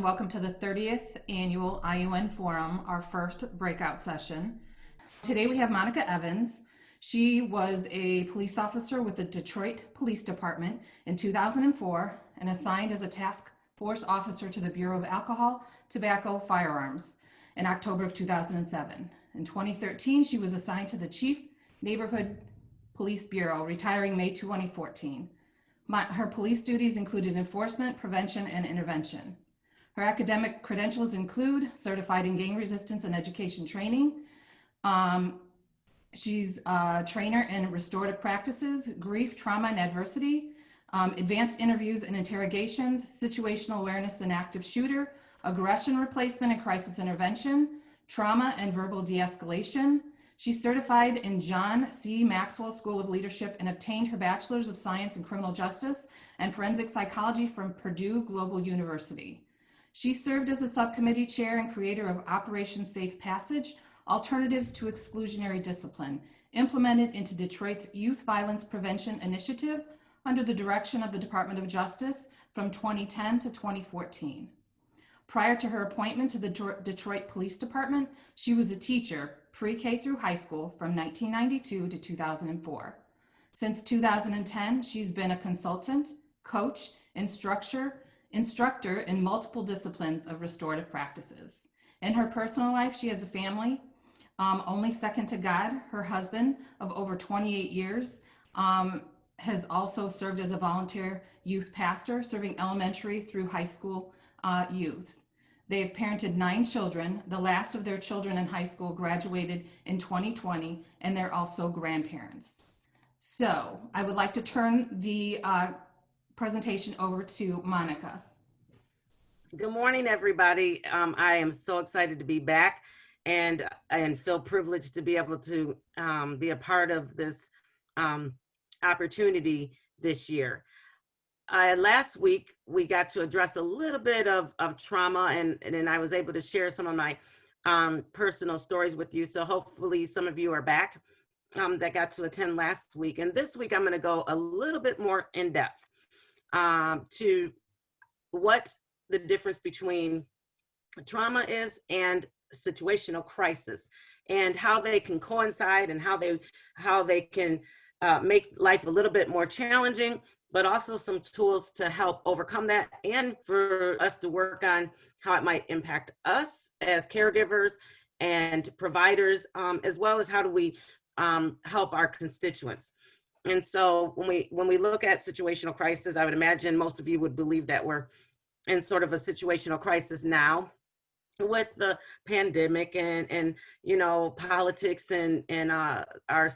Welcome to the 30th Annual IUN Forum, our first breakout session. Today we have Monica Evans. She was a police officer with the Detroit Police Department in 2004 and assigned as a task force officer to the Bureau of Alcohol, Tobacco, Firearms in October of 2007. In 2013, she was assigned to the Chief Neighborhood Police Bureau, retiring May 2014. Her police duties included enforcement, prevention, and intervention. Her academic credentials include certified in gang resistance and education training. She's a trainer in restorative practices, grief, trauma, and adversity, advanced interviews and interrogations, situational awareness and active shooter, aggression replacement and crisis intervention, trauma and verbal de-escalation. She's certified in John C. Maxwell School of Leadership and obtained her Bachelor's of Science in Criminal Justice and Forensic Psychology from Purdue Global University. She served as a subcommittee chair and creator of Operation Safe Passage, Alternatives to Exclusionary Discipline, implemented into Detroit's Youth Violence Prevention Initiative under the direction of the Department of Justice from 2010 to 2014. Prior to her appointment to the Detroit Police Department, she was a teacher, pre-K through high school, from 1992 to 2004. Since 2010, she's been a consultant, coach, instructor in multiple disciplines of restorative practices. In her personal life, she has a family, only second to God. Her husband of over 28 years has also served as a volunteer youth pastor, serving elementary through high school youth. They have parented 9 children. The last of their children in high school graduated in 2020, and they're also grandparents. So I would like to turn the presentation over to Monica. Good morning, everybody. I am so excited to be back and feel privileged to be able to be a part of this opportunity this year. Last week, we got to address a little bit of trauma, and then I was able to share some of my personal stories with you. So hopefully some of you are back that got to attend last week. And this week, I'm going to go a little bit more in depth to what the difference between trauma is and situational crisis, and how they can coincide, and how they can make life a little bit more challenging, but also some tools to help overcome that, and for us to work on how it might impact us as caregivers and providers, as well as how do we help our constituents. And so when we look at situational crisis, I would imagine most of you would believe that we're in sort of a situational crisis now with the pandemic and politics and our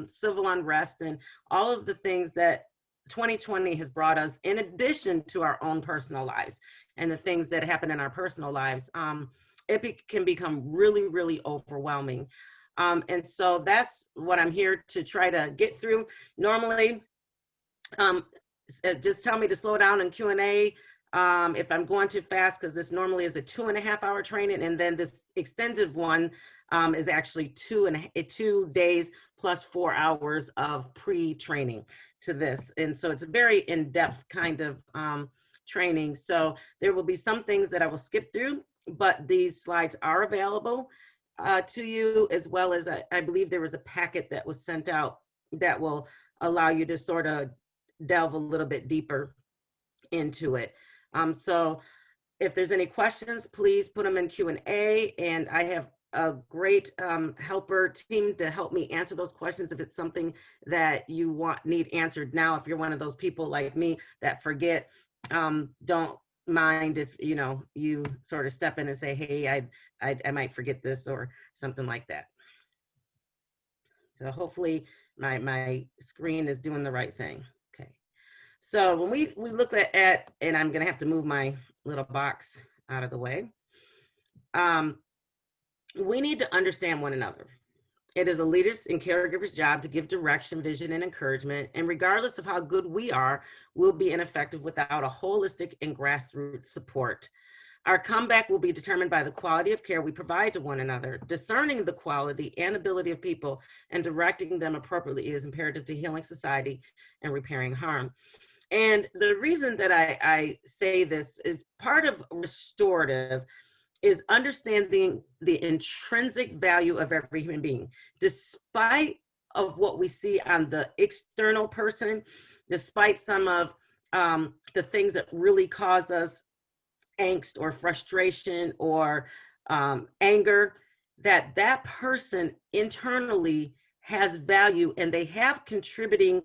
civil unrest and all of the things that 2020 has brought us, in addition to our own personal lives and the things that happen in our personal lives. Can become really, really overwhelming. And so that's what I'm here to try to get through. Normally, just tell me to slow down in Q&A if I'm going too fast, because this normally is a 2.5-hour training, and then this extended one is actually 2 days plus 4 hours of pre-training to this. And so it's a very in-depth kind of training. So there will be some things that I will skip through, but these slides are available to you, as well as I believe there was a packet that was sent out that will allow you to sort of delve a little bit deeper into it. So if there's any questions, please put them in Q&A, and I have a great helper team to help me answer those questions if it's something that you need answered now. If you're one of those people like me that forget, don't mind if you sort of step in and say, hey, I might forget this or something like that. So hopefully my screen is doing the right thing. Okay. So when we look at, and I'm going to have to move my little box out of the way, we need to understand one another. It is a leader's and caregiver's job to give direction, vision, and encouragement. And regardless of how good we are, we'll be ineffective without a holistic and grassroots support. Our comeback will be determined by the quality of care we provide to one another. Discerning the quality and ability of people and directing them appropriately is imperative to healing society and repairing harm. And the reason that I say this is part of restorative is understanding the intrinsic value of every human being, despite of what we see on the external person, despite some of the things that really cause us angst or frustration or anger, that person internally has value and they have contributing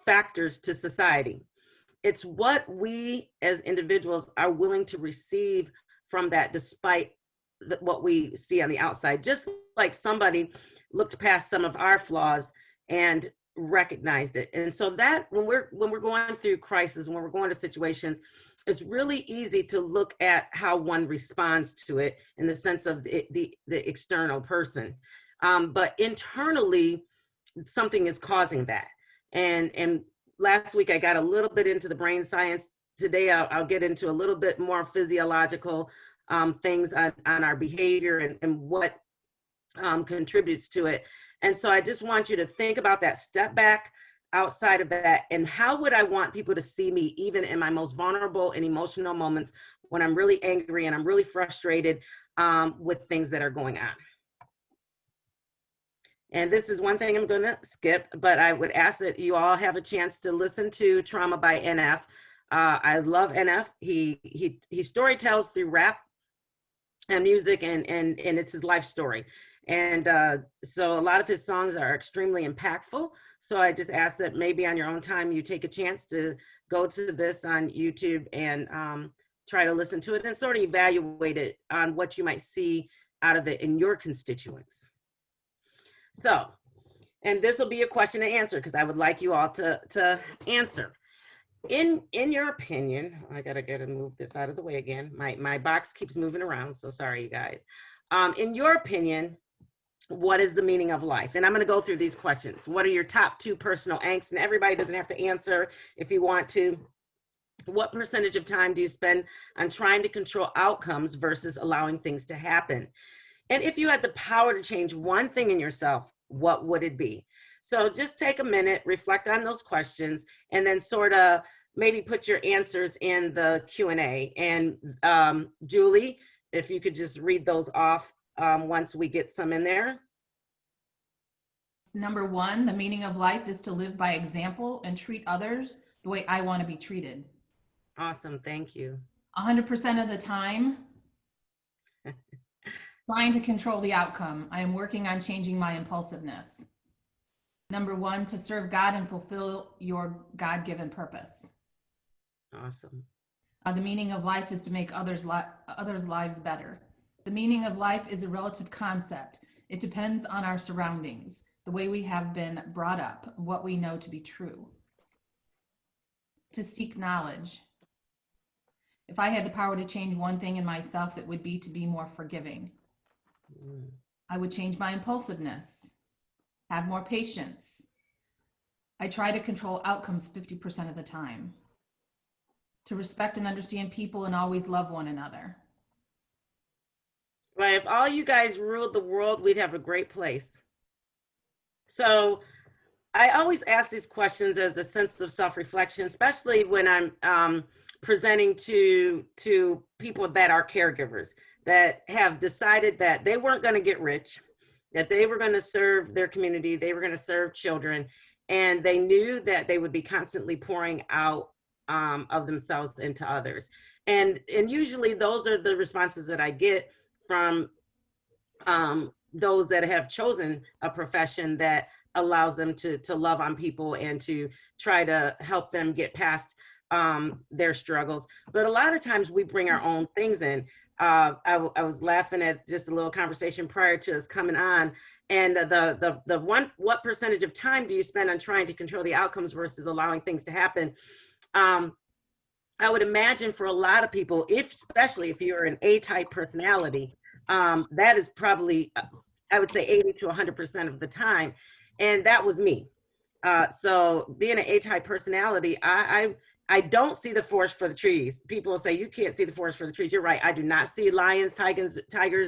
factors to society. It's what we as individuals are willing to receive from that, despite what we see on the outside. Just like somebody looked past some of our flaws and recognized it. And so that when we're going through crisis, when we're going to situations, it's really easy to look at how one responds to it in the sense of the external person. But internally, something is causing that. And last week I got a little bit into the brain science. Today I'll get into a little bit more physiological things on our behavior and what contributes to it. And so I just want you to think about that, step back outside of that, and how would I want people to see me even in my most vulnerable and emotional moments when I'm really angry and I'm really frustrated with things that are going on. And this is one thing I'm going to skip, but I would ask that you all have a chance to listen to Trauma by NF. I love NF. He storytells through rap and music, and it's his life story. And so a lot of his songs are extremely impactful. So I just ask that maybe on your own time, you take a chance to go to this on YouTube and try to listen to it and sort of evaluate it on what you might see out of it in your constituents. So, and this will be a question and answer because I would like you all to answer. In your opinion, I gotta move this out of the way again. My box keeps moving around, so sorry, you guys. In your opinion, what is the meaning of life? And I'm gonna go through these questions. What are your top 2 personal angst? And everybody doesn't have to answer if you want to. What percentage of time do you spend on trying to control outcomes versus allowing things to happen? And if you had the power to change one thing in yourself, what would it be? So just take a minute, reflect on those questions, and then sort of maybe put your answers in the Q&A. And Julie, if you could just read those off once we get some in there. Number 1, the meaning of life is to live by example and treat others the way I want to be treated. Awesome, thank you. 100% of the time, trying to control the outcome. I am working on changing my impulsiveness. Number 1, to serve God and fulfill your God-given purpose. Awesome. The meaning of life is to make others' lives better. The meaning of life is a relative concept. It depends on our surroundings, the way we have been brought up, what we know to be true. To seek knowledge. If I had the power to change one thing in myself, it would be to be more forgiving. I would change my impulsiveness, have more patience. I try to control outcomes 50% of the time. To respect and understand people and always love one another. Right, if all you guys ruled the world, we'd have a great place. So I always ask these questions as a sense of self-reflection, especially when I'm presenting to people that are caregivers, that have decided that they weren't going to get rich, that they were going to serve their community, they were going to serve children, and they knew that they would be constantly pouring out of themselves into others. And usually those are the responses that I get from those that have chosen a profession that allows them to love on people and to try to help them get past their struggles. But a lot of times we bring our own things in. I was laughing at just a little conversation prior to us coming on, and the one, what percentage of time do you spend on trying to control the outcomes versus allowing things to happen? I would imagine for a lot of people, especially if you're an A-type personality, that is probably, I would say 80 to 100% of the time. And that was me. So being an A-type personality, I don't see the forest for the trees. People will say, you can't see the forest for the trees. You're right. I do not see lions, tigers,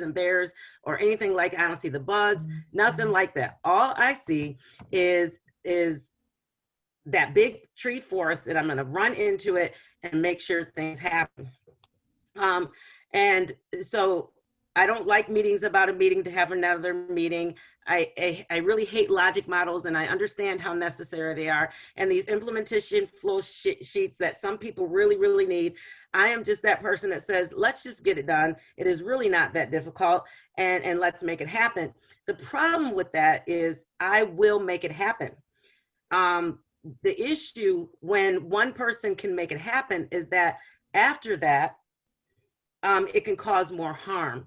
and bears, or anything like that. I don't see the bugs, nothing like that. All I see is that big tree forest, and I'm going to run into it and make sure things happen. And so I don't like meetings about a meeting to have another meeting. I really hate logic models, and I understand how necessary they are. And these implementation flow sheets that some people really, really need. I am just that person that says, let's just get it done. It is really not that difficult, and let's make it happen. The problem with that is I will make it happen. The issue when one person can make it happen is that after that, it can cause more harm.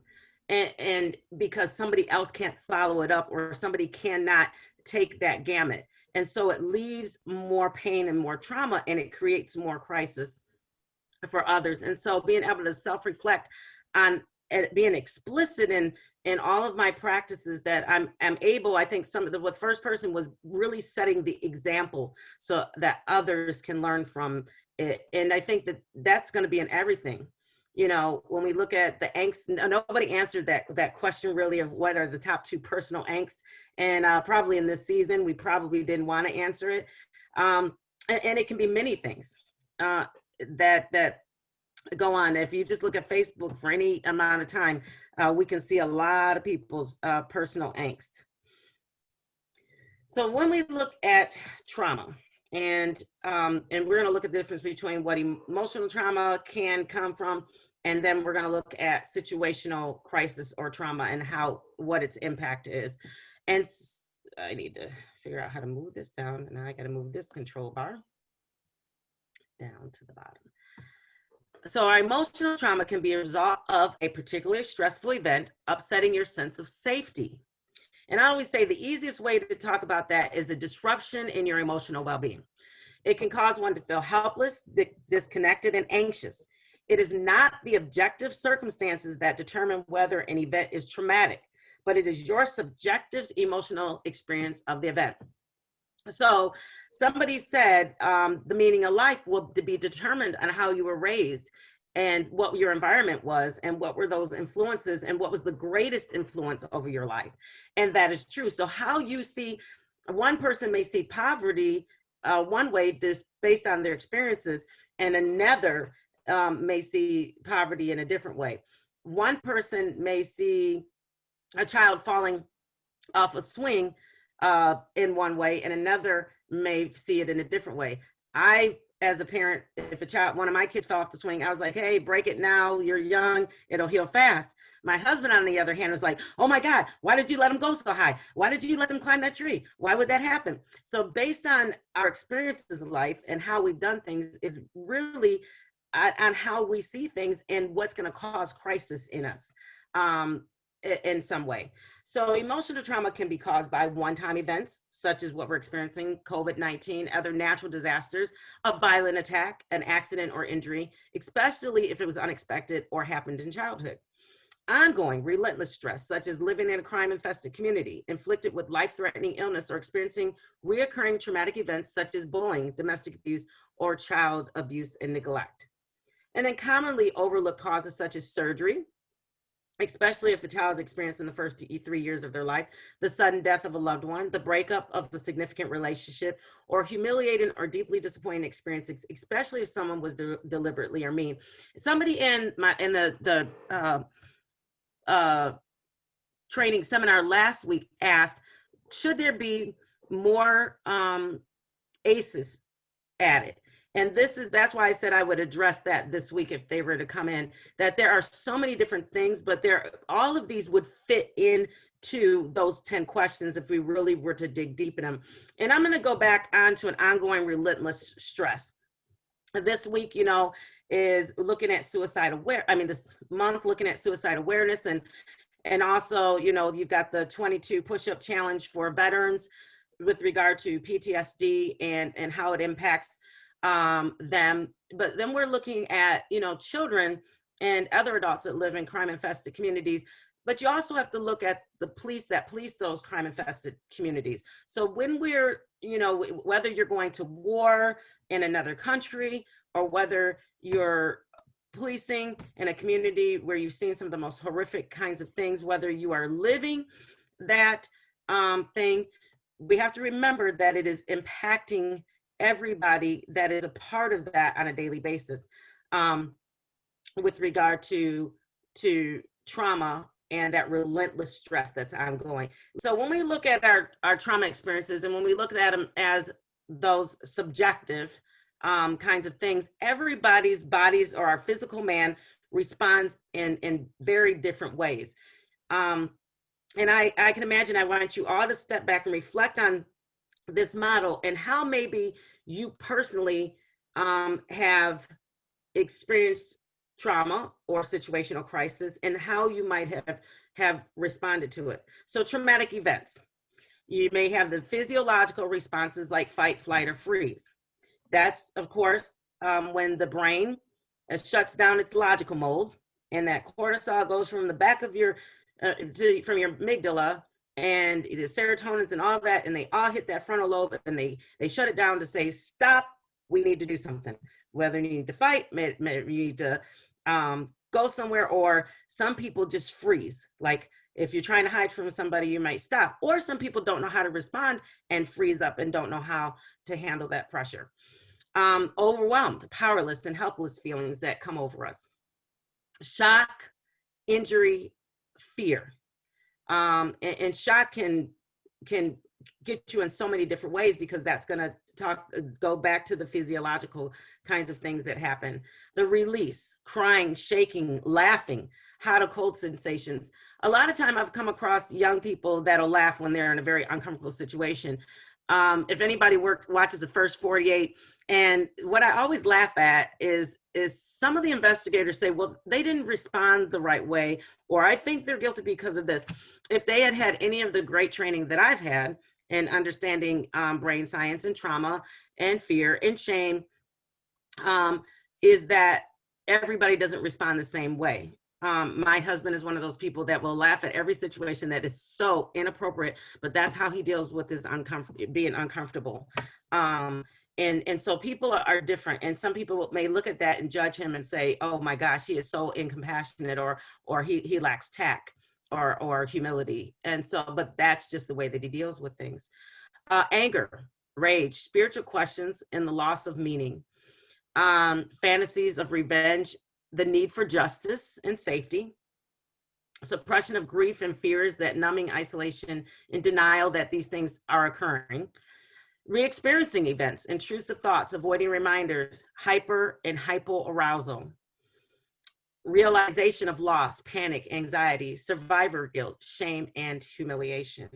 And because somebody else can't follow it up, or somebody cannot take that gamut. And so it leaves more pain and more trauma, and it creates more crisis for others. And so being able to self-reflect on being explicit in all of my practices, that I'm able, I think the first person was really setting the example so that others can learn from it. And I think that that's going to be in everything. You know, when we look at the angst, nobody answered that question really of what are the top 2 personal angst. And probably in this season, we probably didn't want to answer it. And it can be many things that go on. If you just look at Facebook for any amount of time, we can see a lot of people's personal angst. So when we look at trauma, and we're going to look at the difference between what emotional trauma can come from, and then we're going to look at situational crisis or trauma and what its impact is. And I need to figure out how to move this down, and now I got to move this control bar down to the bottom. So our emotional trauma can be a result of a particularly stressful event, upsetting your sense of safety. And I always say the easiest way to talk about that is a disruption in your emotional well-being. It can cause one to feel helpless, disconnected, and anxious. It is not the objective circumstances that determine whether an event is traumatic, but it is your subjective emotional experience of the event. So somebody said the meaning of life will be determined on how you were raised, and what your environment was, and what were those influences, and what was the greatest influence over your life. And that is true. So how you see, one person may see poverty one way just based on their experiences, and another may see poverty in a different way. One person may see a child falling off a swing in one way, and another may see it in a different way. I, as a parent, if one of my kids fell off the swing, I was like, hey, break it now, you're young, it'll heal fast. My husband, on the other hand, was like, oh my God, why did you let them go so high? Why did you let them climb that tree? Why would that happen? So based on our experiences of life and how we've done things is really on how we see things and what's going to cause crisis in us in some way. So emotional trauma can be caused by one-time events, such as what we're experiencing, COVID-19, other natural disasters, a violent attack, an accident or injury, especially if it was unexpected or happened in childhood. Ongoing, relentless stress, such as living in a crime-infested community, inflicted with life-threatening illness, or experiencing reoccurring traumatic events such as bullying, domestic abuse, or child abuse and neglect. And then commonly overlooked causes such as surgery, especially if a child is experienced in the first 3 years of their life, the sudden death of a loved one, the breakup of a significant relationship, or humiliating or deeply disappointing experiences, especially if someone was deliberately or mean. Somebody in the training seminar last week asked, should there be more ACEs added? And that's why I said I would address that this week if they were to come in, that there are so many different things, but all of these would fit into those 10 questions if we really were to dig deep in them. And I'm going to go back onto an ongoing relentless stress. This week, is looking at this month looking at suicide awareness, and also, you've got the 22 push-up challenge for veterans with regard to PTSD and how it impacts them. But then we're looking at, children and other adults that live in crime-infested communities. But you also have to look at the police that police those crime-infested communities. So when we're, whether you're going to war in another country, or whether you're policing in a community where you've seen some of the most horrific kinds of things, whether you are living that thing, we have to remember that it is impacting everybody that is a part of that on a daily basis, with regard to trauma and that relentless stress that's ongoing. So when we look at our trauma experiences, and when we look at them as those subjective kinds of things, everybody's bodies or our physical man responds in very different ways. And I can imagine, I want you all to step back and reflect on this model and how maybe you personally have experienced trauma or situational crisis, and how you might have responded to it. So traumatic events, you may have the physiological responses like fight, flight, or freeze. That's, of course, when the brain shuts down its logical mode, and that cortisol goes from the back of your from your amygdala, and the serotonins and all that, and they all hit that frontal lobe, and they shut it down to say, stop, we need to do something. Whether you need to fight, you need to go somewhere, or some people just freeze. Like if you're trying to hide from somebody, you might stop. Or some people don't know how to respond and freeze up and don't know how to handle that pressure. Overwhelmed, powerless, and helpless feelings that come over us. Shock, injury, fear. And shock can get you in so many different ways, because that's going to go back to the physiological kinds of things that happen. The release, crying, shaking, laughing, hot or cold sensations. A lot of time I've come across young people that'll laugh when they're in a very uncomfortable situation. If anybody watches the first 48, and what I always laugh at is some of the investigators say, well, they didn't respond the right way, or I think they're guilty because of this. If they had had any of the great training that I've had in understanding brain science and trauma and fear and shame, is that everybody doesn't respond the same way. My husband is one of those people that will laugh at every situation that is so inappropriate, but that's how he deals with his being uncomfortable. And so people are different, and some people may look at that and judge him and say, oh my gosh, he is so incompassionate, or he lacks tact or humility. And so, but that's just the way that he deals with things. Anger, rage, spiritual questions, and the loss of meaning. Fantasies of revenge, the need for justice and safety, suppression of grief and fears, that numbing, isolation, and denial that these things are occurring, re-experiencing events, intrusive thoughts, avoiding reminders, hyper and hypoarousal, realization of loss, panic, anxiety, survivor guilt, shame, and humiliation.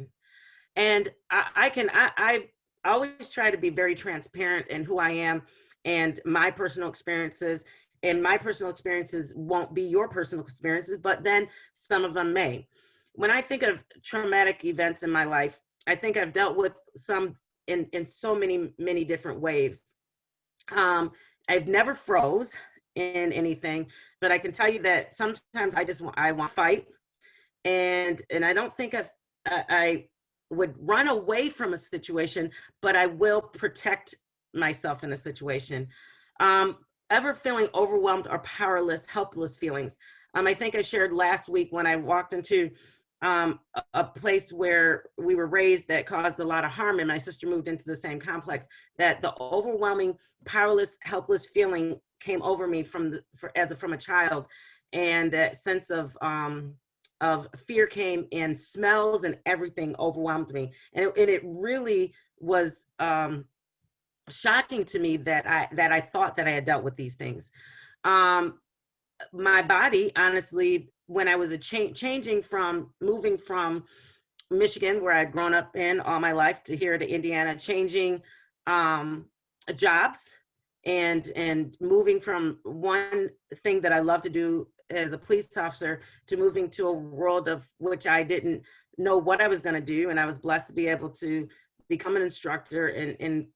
And I always try to be very transparent in who I am and my personal experiences. And my personal experiences won't be your personal experiences, but then some of them may. When I think of traumatic events in my life, I think I've dealt with some in so many different ways. I've never froze in anything, but I can tell you that sometimes I want to fight, and I don't think I would run away from a situation, but I will protect myself in a situation. Ever feeling overwhelmed or powerless, helpless feelings. I think I shared last week when I walked into a place where we were raised that caused a lot of harm, and my sister moved into the same complex, that the overwhelming, powerless, helpless feeling came over me from a child, and that sense of fear came, and smells and everything overwhelmed me, and it really was shocking to me that I thought that I had dealt with these things. My body, honestly, when I was moving from Michigan, where I'd grown up in all my life, to here to Indiana, changing jobs and moving from one thing that I love to do as a police officer to moving to a world of which I didn't know what I was going to do. And I was blessed to be able to become an instructor and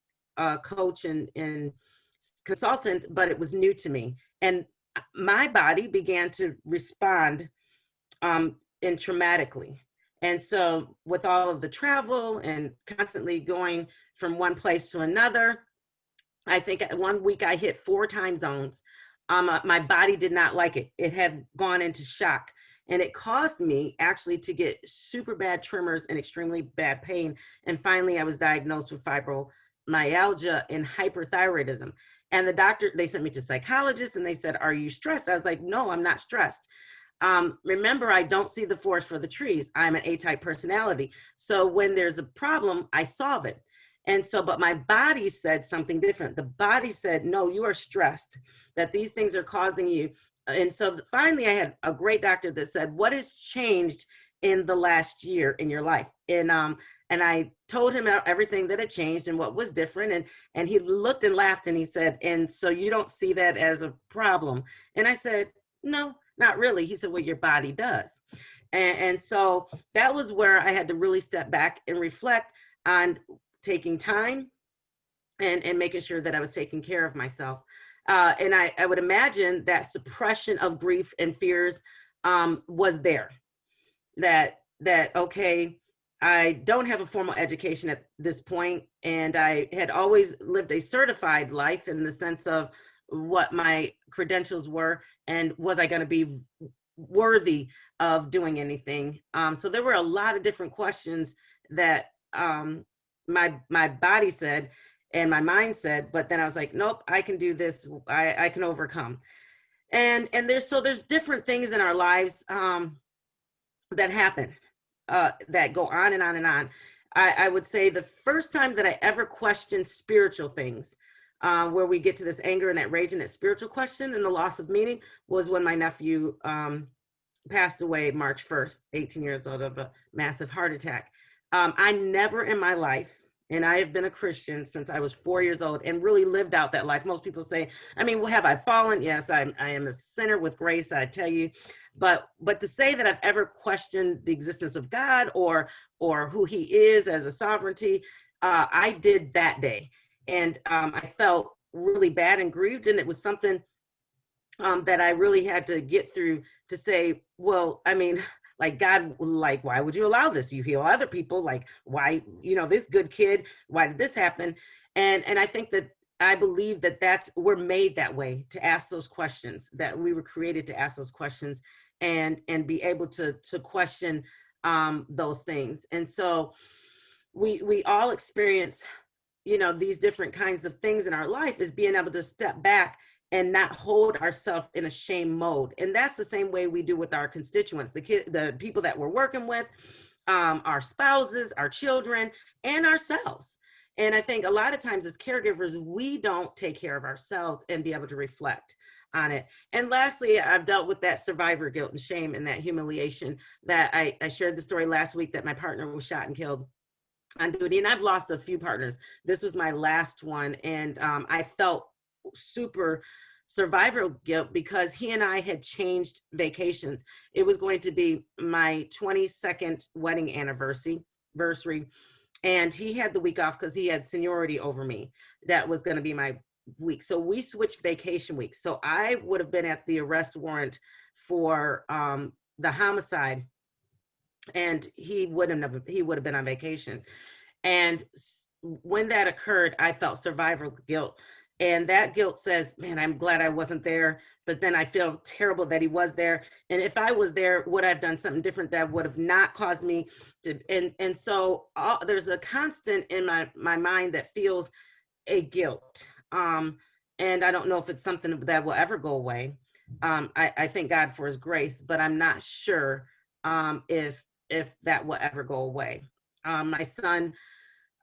coach and consultant, but it was new to me. And my body began to respond traumatically. And so with all of the travel and constantly going from one place to another, I think 1 week I hit 4 time zones. My body did not like it. It had gone into shock. And it caused me actually to get super bad tremors and extremely bad pain. And finally, I was diagnosed with fibromyalgia. fibromyalgia and hyperthyroidism. And the doctor, they sent me to psychologists and they said, are you stressed? I was like, no, I'm not stressed. Remember, I don't see the forest for the trees. I'm an A-type personality. So when there's a problem, I solve it. And so, but my body said something different. The body said, no, you are stressed, that these things are causing you. And so finally, I had a great doctor that said, what has changed in the last year in your life? And I told him everything that had changed and what was different. And he looked and laughed and he said, and so you don't see that as a problem? And I said, no, not really. He said, well, your body does. And so that was where I had to really step back and reflect on taking time and making sure that I was taking care of myself. And I would imagine that suppression of grief and fears was there. That okay, I don't have a formal education at this point, and I had always lived a certified life in the sense of what my credentials were, and was I going to be worthy of doing anything? So there were a lot of different questions that my body said and my mind said, but then I was like, nope, I can do this. I can overcome. And there's different things in our lives that happen, that go on and on and on. I would say the first time that I ever questioned spiritual things, where we get to this anger and that rage and that spiritual question and the loss of meaning, was when my nephew passed away March 1st, 18 years old, of a massive heart attack. I never in my life, and I have been a Christian since I was 4 years old and really lived out that life. Most people say, I mean, well, have I fallen? Yes, I am a sinner with grace, I tell you. But to say that I've ever questioned the existence of God or who he is as a sovereignty, I did that day. And I felt really bad and grieved. And it was something that I really had to get through to say, well, I mean, like, God, like, why would you allow this? You heal other people. Like, why, this good kid, why did this happen? And I think that I believe that we're made that way, to ask those questions, that we were created to ask those questions and be able to question those things. And so we all experience, these different kinds of things in our life, is being able to step back and not hold ourselves in a shame mode. And that's the same way we do with our constituents, the people that we're working with, our spouses, our children, and ourselves. And I think a lot of times as caregivers, we don't take care of ourselves and be able to reflect on it. And lastly, I've dealt with that survivor guilt and shame and that humiliation that I shared the story last week that my partner was shot and killed on duty. And I've lost a few partners. This was my last one. And I felt super survival guilt because he and I had changed vacations. It was going to be my 22nd wedding anniversary, and he had the week off because he had seniority over me. That was going to be my week. So we switched vacation weeks. So I would have been at the arrest warrant for the homicide, and he would have been on vacation. And when that occurred, I felt survival guilt. And that guilt says, man, I'm glad I wasn't there. But then I feel terrible that he was there. And if I was there, would I have done something different that would have not caused me to? And so there's a constant in my mind that feels a guilt. And I don't know if it's something that will ever go away. I thank God for his grace, but I'm not sure if that will ever go away. My son,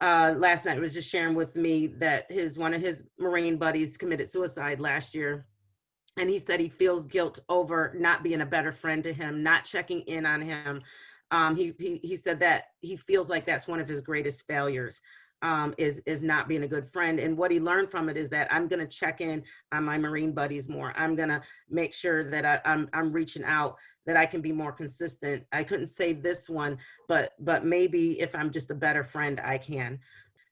last night was just sharing with me that one of his Marine buddies committed suicide last year. And he said he feels guilt over not being a better friend to him, not checking in on him. He said that he feels like that's one of his greatest failures, is not being a good friend. And what he learned from it is that I'm going to check in on my Marine buddies more. I'm going to make sure that I'm reaching out, that I can be more consistent. I couldn't save this one, but maybe if I'm just a better friend, I can.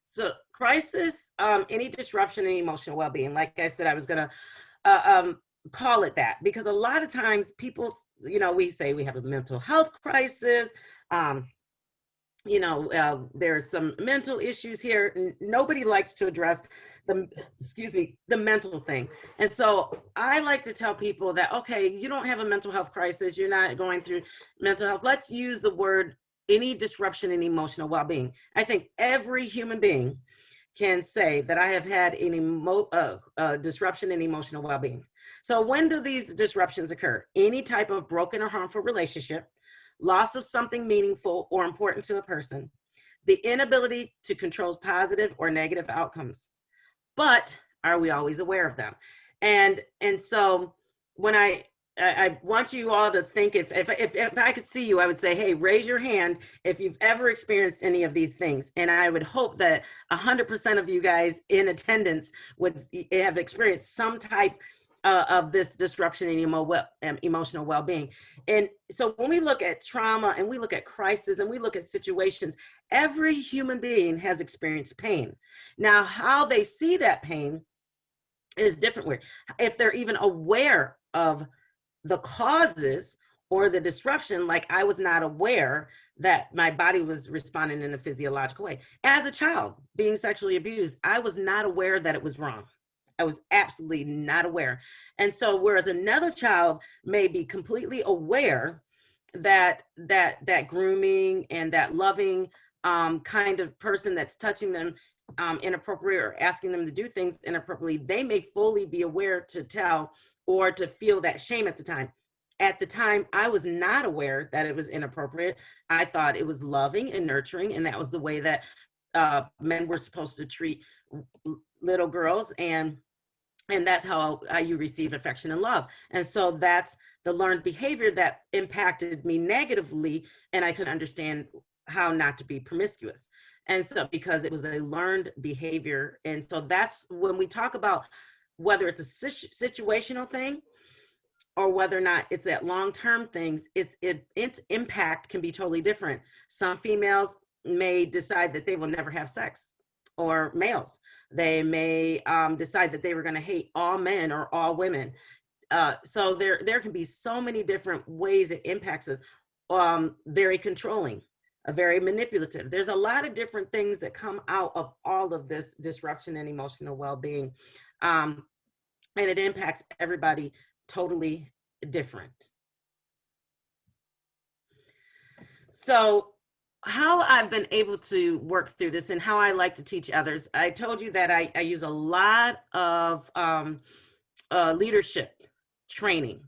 So crisis, any disruption in emotional well-being. Like I said, I was going to call it that, because a lot of times people, we say we have a mental health crisis. There's some mental issues here. Nobody likes to address the mental thing. And so I like to tell people that, okay, you don't have a mental health crisis. You're not going through mental health. Let's use the word any disruption in emotional well-being. I think every human being can say that I have had an disruption in emotional well-being. So when do these disruptions occur? Any type of broken or harmful relationship, loss of something meaningful or important to a person, the inability to control positive or negative outcomes. But are we always aware of them? And so when I want you all to think, if I could see you, I would say, hey, raise your hand if you've ever experienced any of these things. And I would hope that 100% of you guys in attendance would have experienced some type of this disruption in emotional well-being. And so when we look at trauma and we look at crisis and we look at situations, every human being has experienced pain. Now, how they see that pain is different. If they're even aware of the causes or the disruption, like I was not aware that my body was responding in a physiological way. As a child being sexually abused, I was not aware that it was wrong. I was absolutely not aware. And so whereas another child may be completely aware that grooming and that loving kind of person that's touching them inappropriate or asking them to do things inappropriately, they may fully be aware to tell or to feel that shame at the time. At the time, I was not aware that it was inappropriate. I thought it was loving and nurturing, and that was the way that men were supposed to treat little girls, and that's how you receive affection and love. And so that's the learned behavior that impacted me negatively, and I could understand how not to be promiscuous. And so because it was a learned behavior. And so that's when we talk about whether it's a situational thing or whether or not it's that long-term things, its impact can be totally different. Some females may decide that they will never have sex, or males. They may decide that they were going to hate all men or all women. So there can be so many different ways it impacts us. Very controlling, very manipulative. There's a lot of different things that come out of all of this disruption in emotional well-being. And it impacts everybody totally different. So how I've been able to work through this and how I like to teach others, I told you that I use a lot of leadership training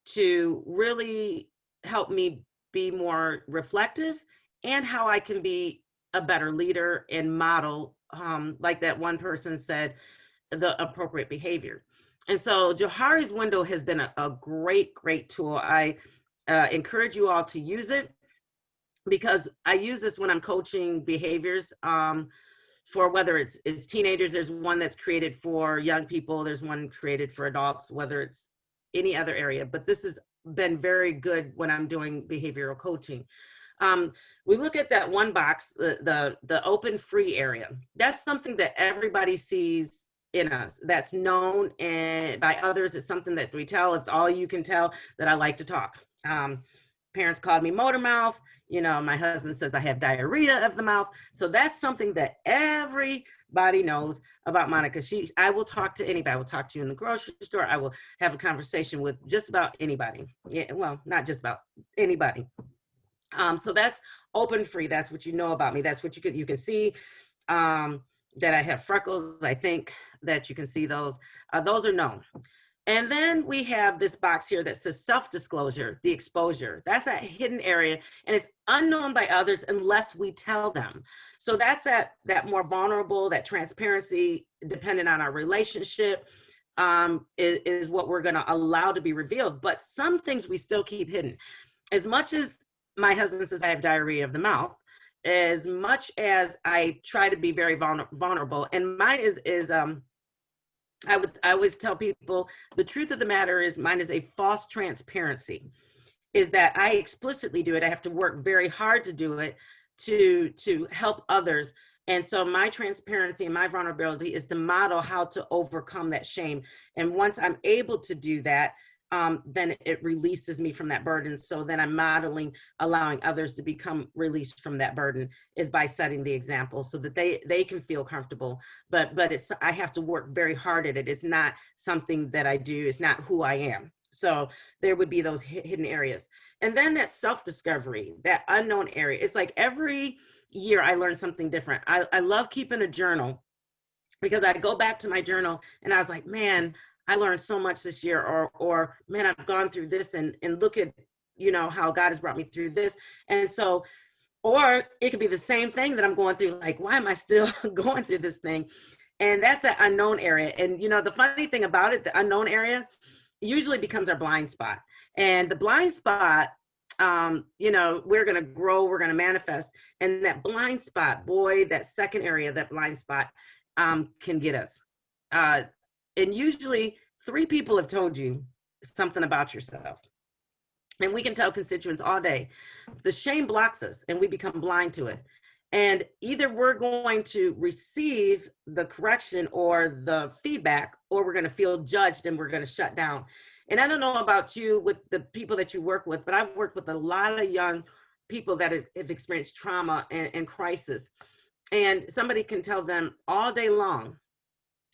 to really help me be more reflective and how I can be a better leader and model, like that one person said, the appropriate behavior. And so Johari's window has been a great tool. I encourage you all to use it, because I use this when I'm coaching behaviors for whether it's teenagers. There's one that's created for young people. There's one created for adults, whether it's any other area. But this has been very good when I'm doing behavioral coaching. We look at that one box, the open free area. That's something that everybody sees in us, that's known and by others. It's something that we tell. If all you can tell that I like to talk. Parents called me motor mouth. You know, my husband says I have diarrhea of the mouth. So that's something that everybody knows about Monica. I will talk to anybody. I will talk to you in the grocery store. I will have a conversation with just about anybody. Yeah, well, not just about anybody. So that's open free. That's what you know about me. That's what you can see, that I have freckles. I think that you can see those. Those are known. And then we have this box here that says self-disclosure, the exposure. That's that hidden area, and it's unknown by others unless we tell them. So that's that more vulnerable, that transparency, depending on our relationship, is what we're going to allow to be revealed. But some things we still keep hidden. As much as my husband says I have diarrhea of the mouth, as much as I try to be very vulnerable, and mine is I always tell people, the truth of the matter is mine is a false transparency, is that I explicitly do it. I have to work very hard to do it to help others. And so my transparency and my vulnerability is to model how to overcome that shame. And once I'm able to do that, then it releases me from that burden. So then I'm modeling, allowing others to become released from that burden, is by setting the example so that they can feel comfortable. But I have to work very hard at it. It's not something that I do. It's not who I am. So there would be those hidden areas. And then that self-discovery, that unknown area. It's like every year I learn something different. I love keeping a journal because I go back to my journal and I was like, man, I learned so much this year, or man, I've gone through this, and look at, you know, how God has brought me through this. And so, or it could be the same thing that I'm going through, like, why am I still going through this thing? And that's that unknown area. And, you know, the funny thing about it, the unknown area usually becomes our blind spot. And the blind spot, you know, we're going to grow, we're going to manifest. And that blind spot, boy, that second area, that blind spot can get us. And usually 3 people have told you something about yourself. And we can tell constituents all day, the shame blocks us and we become blind to it. And either we're going to receive the correction or the feedback, or we're going to feel judged and we're going to shut down. And I don't know about you with the people that you work with, but I've worked with a lot of young people that have experienced trauma and crisis. And somebody can tell them all day long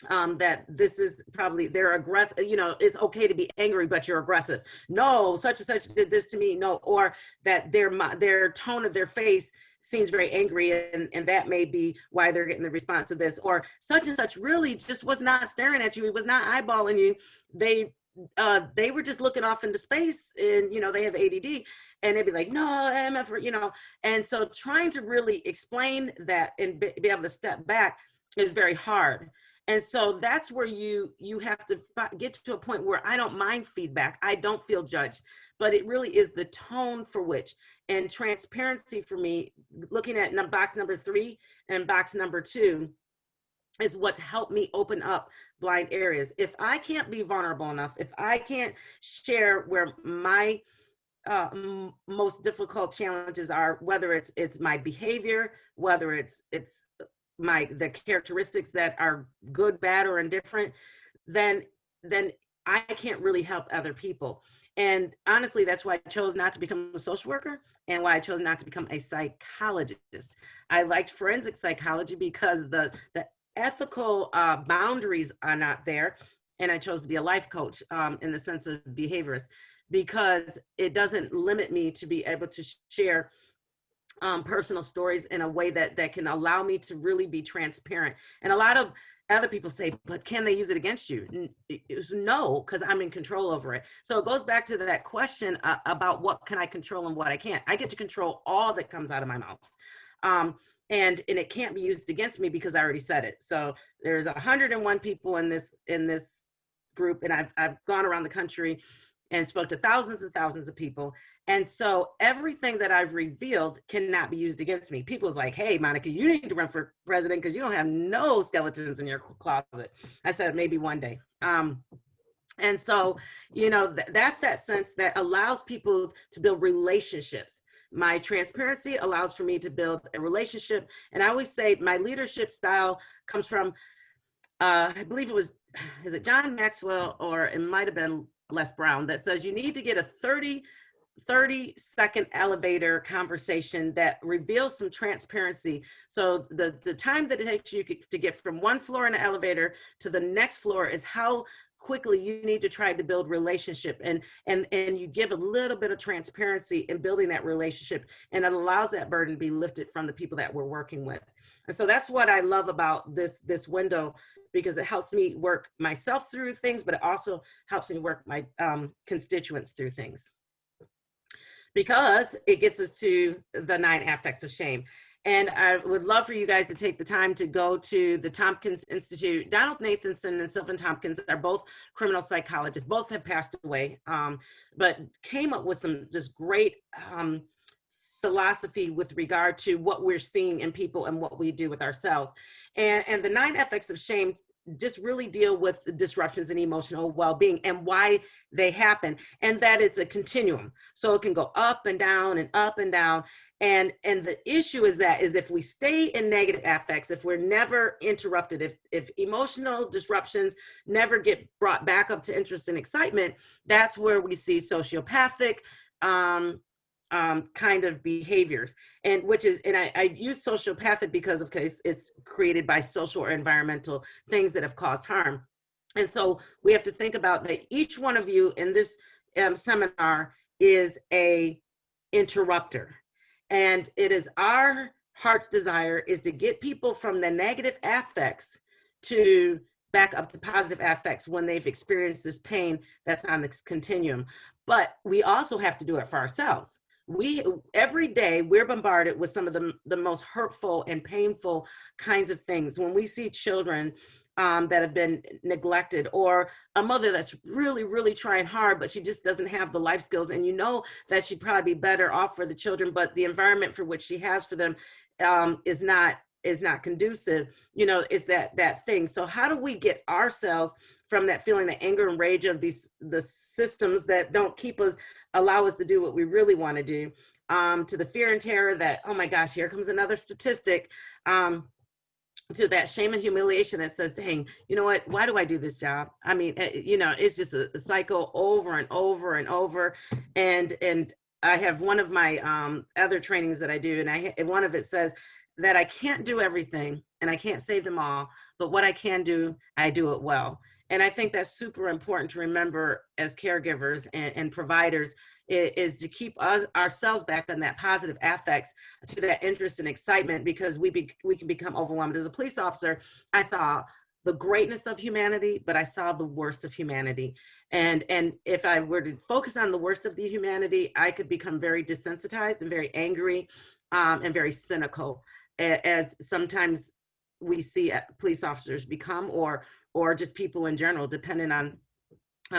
that this is probably, they're aggressive, you know, it's okay to be angry, but you're aggressive. No, such and such did this to me. No, or that their tone of their face seems very angry, and that may be why they're getting the response to this. Or such and such really just was not staring at you. He was not eyeballing you. They were just looking off into space, and, you know, they have ADD, and they'd be like, no, MF, you know. And so trying to really explain that and be able to step back is very hard. And so that's where you have to get to a point where I don't mind feedback. I don't feel judged, but it really is the tone for which, and transparency for me, looking at box number 3 and box number 2 is what's helped me open up blind areas. If I can't be vulnerable enough, if I can't share where my most difficult challenges are, whether it's my behavior, whether it's the characteristics that are good, bad, or indifferent, then I can't really help other people. And honestly, that's why I chose not to become a social worker, and why I chose not to become a psychologist. I liked forensic psychology because the ethical boundaries are not there. And I chose to be a life coach in the sense of behaviorist, because it doesn't limit me to be able to share personal stories in a way that can allow me to really be transparent. And a lot of other people say, but can they use it against you? No, because I'm in control over it. So it goes back to that question about what can I control and what I can't. I get to control all that comes out of my mouth. And it can't be used against me because I already said it. So there's 101 people in this group, and I've gone around the country and spoke to thousands and thousands of people. And so everything that I've revealed cannot be used against me. People's like, hey, Monica, you need to run for president because you don't have no skeletons in your closet. I said, maybe one day. And so, you know, that's that sense that allows people to build relationships. My transparency allows for me to build a relationship. And I always say my leadership style comes from, I believe it was, is it John Maxwell, or it might've been Les Brown, that says you need to get a 30-second elevator conversation that reveals some transparency. So the time that it takes you to get from one floor in the elevator to the next floor is how quickly you need to try to build relationship, and you give a little bit of transparency in building that relationship, and it allows that burden to be lifted from the people that we're working with. And so that's what I love about this window, because it helps me work myself through things, but it also helps me work my constituents through things, because it gets us to the 9 affects of shame. And I would love for you guys to take the time to go to the Tompkins Institute. Donald Nathanson and Sylvan Tompkins are both criminal psychologists. Both have passed away, but came up with some just great philosophy with regard to what we're seeing in people and what we do with ourselves. And the 9 affects of shame just really deal with the disruptions in emotional well-being and why they happen, and that it's a continuum. So it can go up and down and up and down. And the issue is if we stay in negative affects, if we're never interrupted, if emotional disruptions never get brought back up to interest and excitement, that's where we see sociopathic kind of behaviors, and I use sociopathic because it's created by social or environmental things that have caused harm. And so we have to think about that each one of you in this seminar is a interrupter, and it is our heart's desire is to get people from the negative affects to back up to positive affects when they've experienced this pain that's on this continuum. But we also have to do it for ourselves. Every day we're bombarded with some of the most hurtful and painful kinds of things. When we see children that have been neglected, or a mother that's really, really trying hard, but she just doesn't have the life skills, and you know that she'd probably be better off for the children, but the environment for which she has for them is not conducive, you know, is that thing. So how do we get ourselves from that feeling, the anger and rage of the systems that don't allow us to do what we really want to do, to the fear and terror that, oh my gosh, here comes another statistic, to that shame and humiliation that says, dang, you know what, why do I do this job? I mean, you know, it's just a cycle over and over and over. And I have one of my other trainings that I do, and one of it says that I can't do everything and I can't save them all, but what I can do, I do it well. And I think that's super important to remember as caregivers and providers, is to keep ourselves back on that positive affects, to that interest and excitement, because we can become overwhelmed. As a police officer, I saw the greatness of humanity, but I saw the worst of humanity. And if I were to focus on the worst of the humanity, I could become very desensitized and very angry, and very cynical, as sometimes we see police officers become, or just people in general, depending on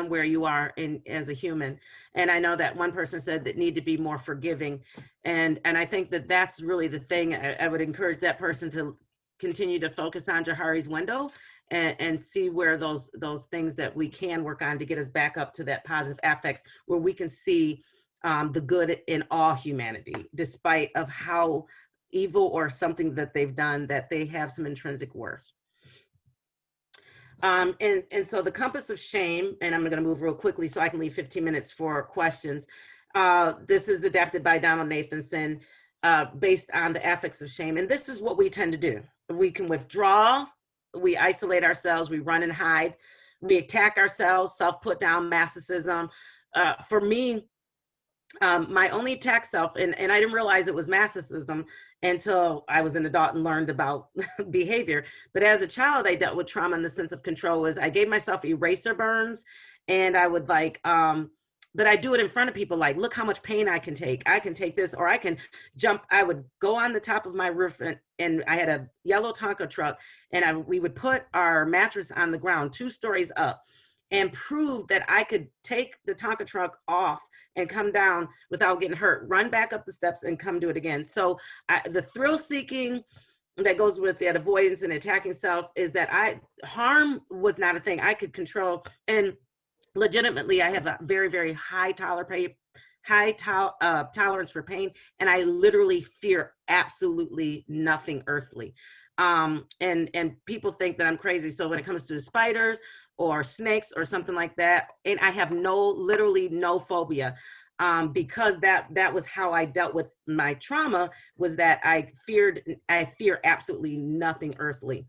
where you are as a human. And I know that one person said that need to be more forgiving. And I think that that's really the thing. I would encourage that person to continue to focus on Johari's window and see where those things that we can work on to get us back up to that positive affects, where we can see the good in all humanity, despite of how evil or something that they've done, that they have some intrinsic worth. And so the compass of shame, and I'm going to move real quickly so I can leave 15 minutes for questions. This is adapted by Donald Nathanson, based on the ethics of shame. And this is what we tend to do. We can withdraw, we isolate ourselves, we run and hide, we attack ourselves, self-put down, masochism. For me, my only attack self, and I didn't realize it was masochism until I was an adult and learned about behavior. But as a child, I dealt with trauma in the sense of control. Was I gave myself eraser burns, and I would but I do it in front of people, like, look how much pain I can take. I can take this, or I can jump. I would go on the top of my roof, and I had a yellow Tonka truck, and we would put our mattress on the ground 2 stories up, and prove that I could take the Tonka truck off and come down without getting hurt, run back up the steps and come do it again. So the thrill seeking that goes with that avoidance and attacking self is that harm was not a thing I could control. And legitimately, I have a very, very high tolerance for pain. And I literally fear absolutely nothing earthly. And people think that I'm crazy. So when it comes to spiders or snakes or something like that, and I have literally no phobia, because that was how I dealt with my trauma, was that I fear absolutely nothing earthly.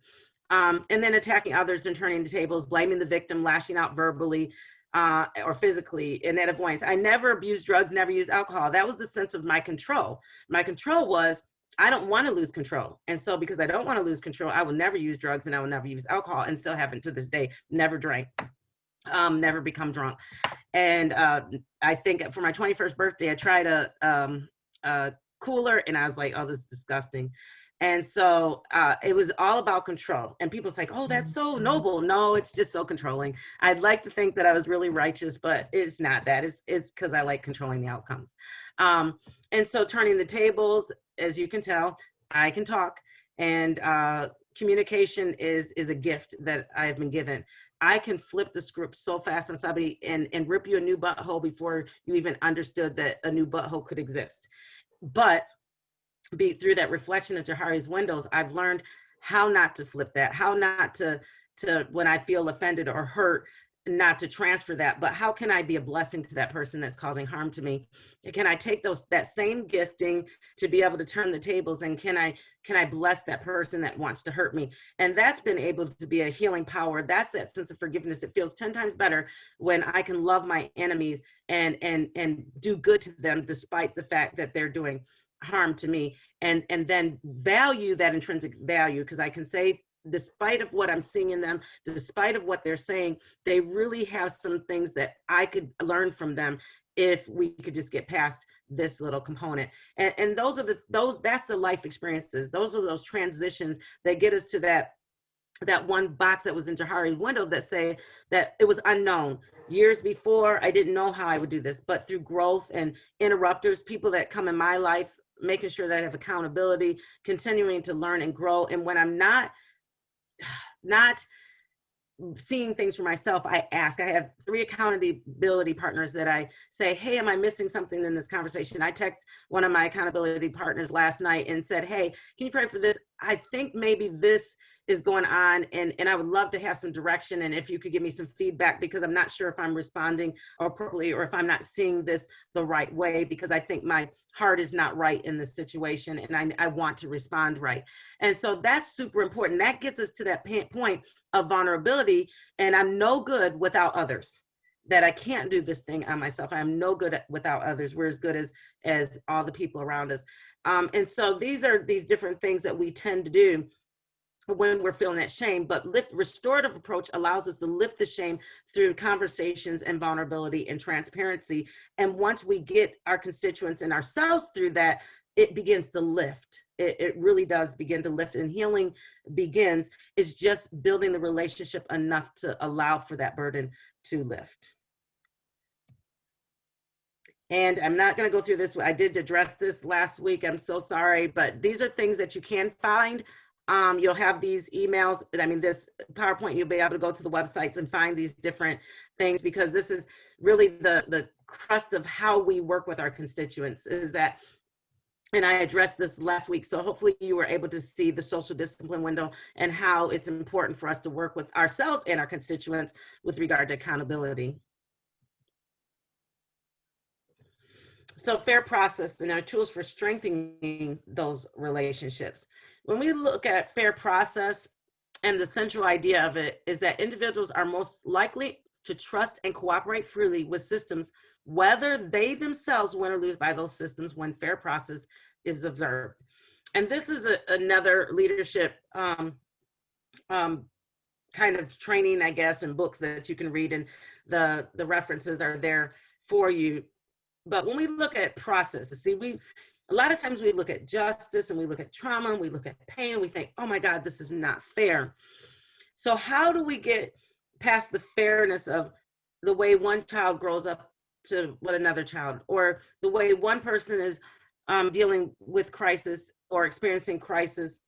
And then attacking others and turning the tables, blaming the victim, lashing out verbally or physically, and that avoidance. I never abused drugs, never used alcohol. That was the sense of my control. My control was, I don't want to lose control. And so because I don't want to lose control, I will never use drugs and I will never use alcohol, and still haven't to this day, never drank, never become drunk. And I think for my 21st birthday, I tried a cooler, and I was like, oh, this is disgusting. And so it was all about control. And people's like, oh, that's so noble. No, it's just so controlling. I'd like to think that I was really righteous, but it's not that. It's because I like controlling the outcomes. And so turning the tables, as you can tell, I can talk. And communication is a gift that I have been given. I can flip the script so fast on somebody and rip you a new butthole before you even understood that a new butthole could exist. But through that reflection of Johari's windows, I've learned how not to flip that, how not to when I feel offended or hurt, not to transfer that, but how can I be a blessing to that person that's causing harm to me? Can I take that same gifting to be able to turn the tables, and can I bless that person that wants to hurt me? And that's been able to be a healing power. That's that sense of forgiveness. It feels 10 times better when I can love my enemies and do good to them, despite the fact that they're doing harm to me, and then value that intrinsic value, because I can say despite of what I'm seeing in them, despite of what they're saying, they really have some things that I could learn from them if we could just get past this little component. And those are that's the life experiences. Those are those transitions that get us to that one box that was in Jahari's window that say that it was unknown. Years before, I didn't know how I would do this, but through growth and interrupters, people that come in my life, making sure that I have accountability, continuing to learn and grow. And when I'm not seeing things for myself, I ask. I have 3 accountability partners that I say, hey, am I missing something in this conversation? I text one of my accountability partners last night and said, hey, can you pray for this? I think maybe this is going on, and I would love to have some direction, and if you could give me some feedback, because I'm not sure if I'm responding appropriately or if I'm not seeing this the right way, because I think my heart is not right in this situation, and I want to respond right. And so that's super important. That gets us to that point of vulnerability, and I'm no good without others. That I can't do this thing on myself. I'm no good without others. We're as good as all the people around us. And so these are these different things that we tend to do when we're feeling that shame. But restorative approach allows us to lift the shame through conversations and vulnerability and transparency. And once we get our constituents and ourselves through that, it begins to lift. It really does begin to lift, and healing begins. Is just building the relationship enough to allow for that burden to lift. And I'm not going to go through this. I did address this last week. I'm so sorry, but these are things that you can find. You'll have these emails. I mean, this PowerPoint, you'll be able to go to the websites and find these different things, because this is really the crust of how we work with our constituents, is that, and I addressed this last week, so hopefully you were able to see the social discipline window and how it's important for us to work with ourselves and our constituents with regard to accountability. So fair process and our tools for strengthening those relationships. When we look at fair process, and the central idea of it is that individuals are most likely to trust and cooperate freely with systems, whether they themselves win or lose by those systems, when fair process is observed. And this is another leadership kind of training, I guess, and books that you can read, and the references are there for you. But when we look at processes, see, a lot of times we look at justice and we look at trauma and we look at pain and we think, oh my God, this is not fair. So how do we get past the fairness of the way one child grows up to what another child, or the way one person is dealing with crisis or experiencing crisis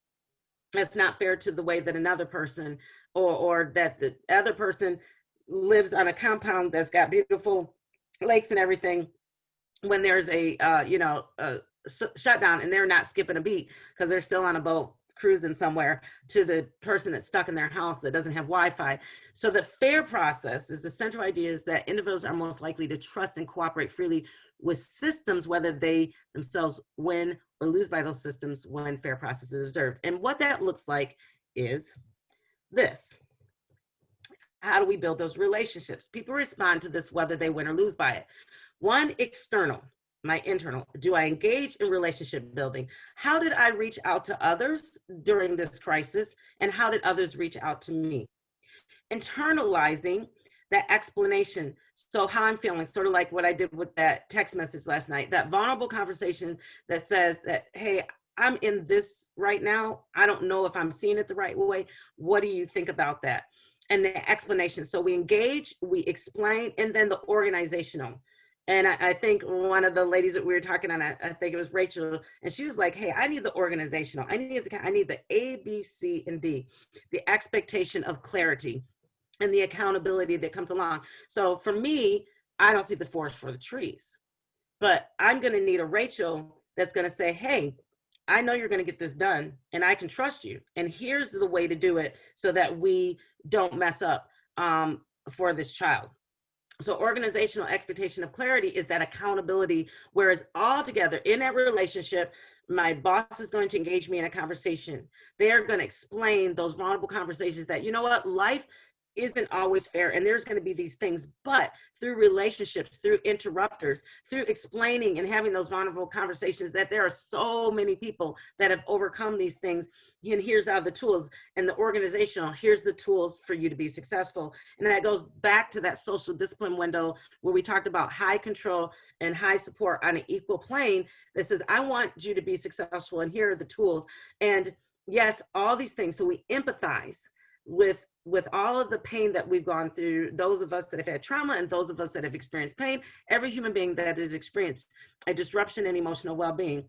that's not fair to the way that another person, or that the other person lives on a compound that's got beautiful lakes and everything, when there's a shutdown and they're not skipping a beat because they're still on a boat cruising somewhere, to the person that's stuck in their house that doesn't have Wi-Fi. So the fair process is the central idea, is that individuals are most likely to trust and cooperate freely with systems, whether they themselves win or lose by those systems, when fair process is observed. And what that looks like is this. How do we build those relationships? People respond to this whether they win or lose by it. One, external. My internal, do I engage in relationship building? How did I reach out to others during this crisis? And how did others reach out to me? Internalizing that explanation. So how I'm feeling, sort of like what I did with that text message last night, that vulnerable conversation that says that, hey, I'm in this right now. I don't know if I'm seeing it the right way. What do you think about that? And the explanation. So we engage, we explain, and then the organizational. And I think one of the ladies that we were talking on, I think it was Rachel, and she was like, hey, I need the organizational. I need the A, B, C, and D, the expectation of clarity and the accountability that comes along. So for me, I don't see the forest for the trees, but I'm going to need a Rachel that's going to say, hey, I know you're going to get this done and I can trust you. And here's the way to do it so that we don't mess up for this child. So organizational expectation of clarity is that accountability, whereas all together in that relationship, my boss is going to engage me in a conversation. They're going to explain those vulnerable conversations that, you know what, life isn't always fair, and there's going to be these things, but through relationships, through interrupters, through explaining and having those vulnerable conversations, that there are so many people that have overcome these things. And here's how the tools, and the organizational, here's the tools for you to be successful. And that goes back to that social discipline window where we talked about high control and high support on an equal plane, that says, I want you to be successful, and here are the tools. And yes, all these things. So we empathize with all of the pain that we've gone through, those of us that have had trauma and those of us that have experienced pain, every human being that has experienced a disruption in emotional well-being.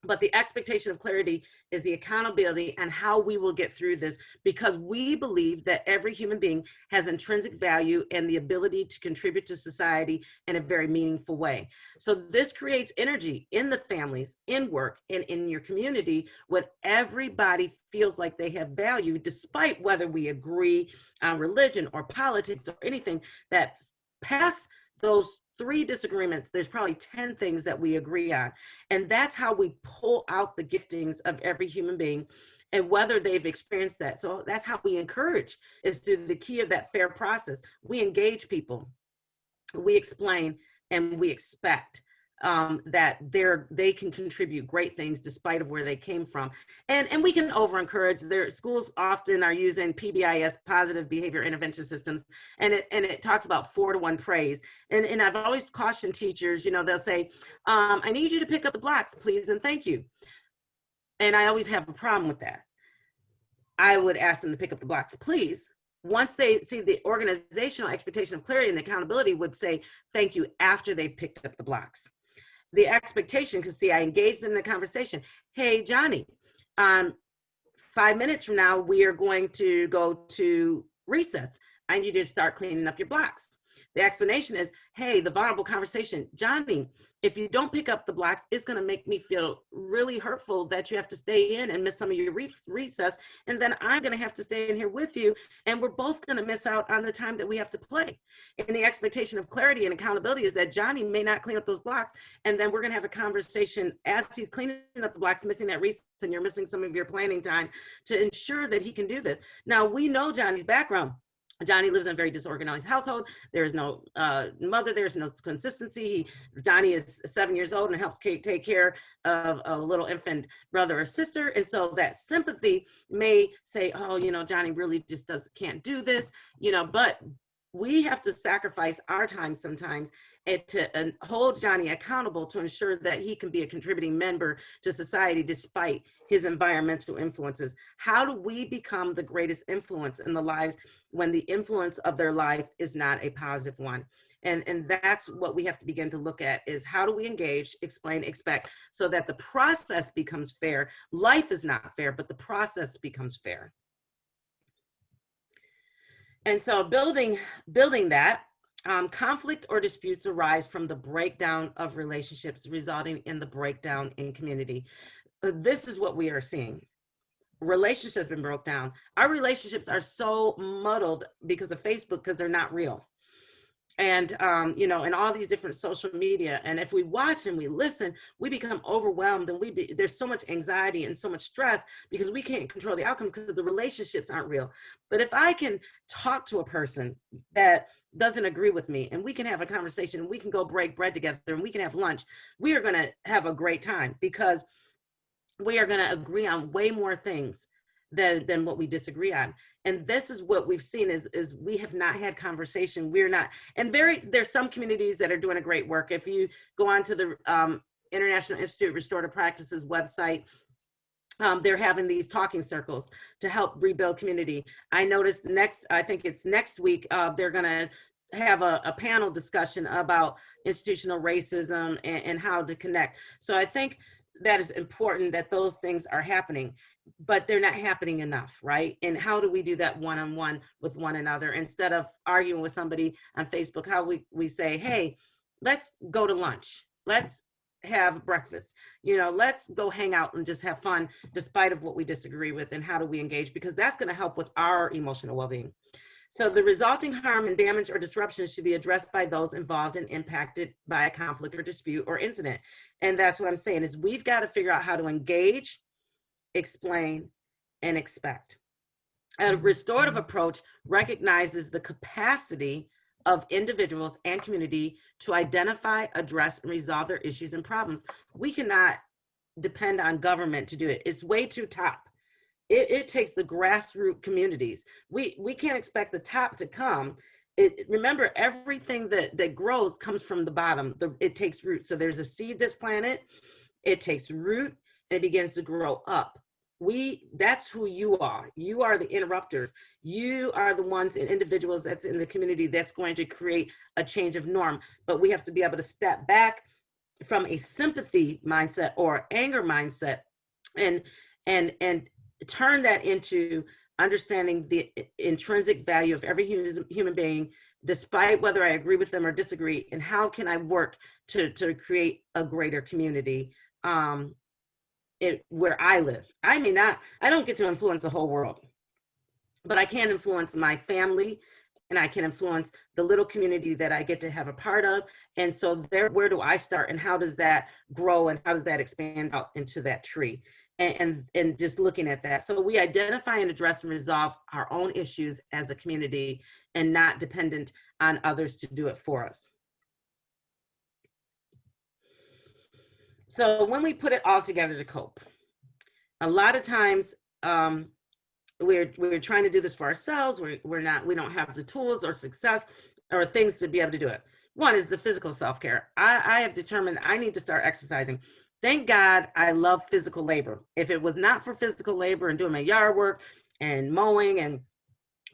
But the expectation of clarity is the accountability and how we will get through this, because we believe that every human being has intrinsic value and the ability to contribute to society in a very meaningful way. So this creates energy in the families, in work, and in your community, when everybody feels like they have value, despite whether we agree on religion or politics or anything. That past those 3 disagreements, there's probably 10 things that we agree on. And that's how we pull out the giftings of every human being, and whether they've experienced that. So that's how we encourage, is through the key of that fair process. We engage people, we explain, and we expect that they can contribute great things despite of where they came from. And we can over encourage. Their schools often are using PBIS, positive behavior intervention systems, and it talks about 4-to-1 praise. And I've always cautioned teachers, they'll say, I need you to pick up the blocks, please, and thank you. And I always have a problem with that. I would ask them to pick up the blocks, please. Once they see the organizational expectation of clarity and accountability, would say thank you after they've picked up the blocks. The expectation, because see, I engaged in the conversation. Hey, Johnny, 5 minutes from now, we are going to go to recess. I need you to start cleaning up your blocks. The explanation is, hey, the vulnerable conversation, Johnny, if you don't pick up the blocks, it's going to make me feel really hurtful that you have to stay in and miss some of your recess. And then I'm going to have to stay in here with you. And we're both going to miss out on the time that we have to play. And the expectation of clarity and accountability is that Johnny may not clean up those blocks. And then we're going to have a conversation as he's cleaning up the blocks, missing that recess, and you're missing some of your planning time to ensure that he can do this. Now, we know Johnny's background. Johnny lives in a very disorganized household. There is no mother. There's no consistency. Johnny is 7 years old and helps Kate take care of a little infant brother or sister. And so that sympathy may say, oh, Johnny really just can't do this, but we have to sacrifice our time sometimes and hold Johnny accountable to ensure that he can be a contributing member to society despite his environmental influences. How do we become the greatest influence in the lives when the influence of their life is not a positive one? And that's what we have to begin to look at, is how do we engage, explain, expect, so that the process becomes fair. Life is not fair, but the process becomes fair. And so building that, conflict or disputes arise from the breakdown of relationships, resulting in the breakdown in community. This is what we are seeing. Relationships have been broke down. Our relationships are so muddled because of Facebook, because they're not real. And, and all these different social media. And if we watch and we listen, we become overwhelmed, and there's so much anxiety and so much stress because we can't control the outcomes because the relationships aren't real. But if I can talk to a person that doesn't agree with me, and we can have a conversation, and we can go break bread together, and we can have lunch, we are going to have a great time, because we are going to agree on way more things than what we disagree on. And this is what we've seen is we have not had conversation. We're not, and there's some communities that are doing a great work. If you go on to the International Institute of Restorative Practices website, they're having these talking circles to help rebuild community. I noticed I think it's next week, they're gonna have a panel discussion about institutional racism and how to connect. So I think that is important that those things are happening, but they're not happening enough, right? And how do we do that one-on-one with one another, instead of arguing with somebody on Facebook? How we say, hey, let's go to lunch, let's have breakfast, let's go hang out and just have fun despite of what we disagree with. And how do we engage? Because that's going to help with our emotional well-being. So the resulting harm and damage or disruption should be addressed by those involved and impacted by a conflict or dispute or incident. And that's what I'm saying, is we've got to figure out how to engage, explain, and expect. A restorative approach recognizes the capacity of individuals and community to identify, address, and resolve their issues and problems. We cannot depend on government to do it. It's way too top. It takes the grassroots communities. We can't expect the top to come. Remember, everything that grows comes from the bottom. It takes root. So there's a seed that's planted, it takes root, and it begins to grow up. That's who you are. You are the interrupters. You are the ones and individuals that's in the community that's going to create a change of norm. But we have to be able to step back from a sympathy mindset or anger mindset and turn that into understanding the intrinsic value of every human being, despite whether I agree with them or disagree, and how can I work to create a greater community where I live. I don't get to influence the whole world, but I can influence my family, and I can influence the little community that I get to have a part of. And so where do I start, and how does that grow, and how does that expand out into that tree? And just looking at that. So we identify and address and resolve our own issues as a community, and not dependent on others to do it for us. So when we put it all together to cope, a lot of times we're trying to do this for ourselves. We don't have the tools or success or things to be able to do it. One is the physical self-care. I have determined I need to start exercising. Thank God I love physical labor. If it was not for physical labor and doing my yard work and mowing and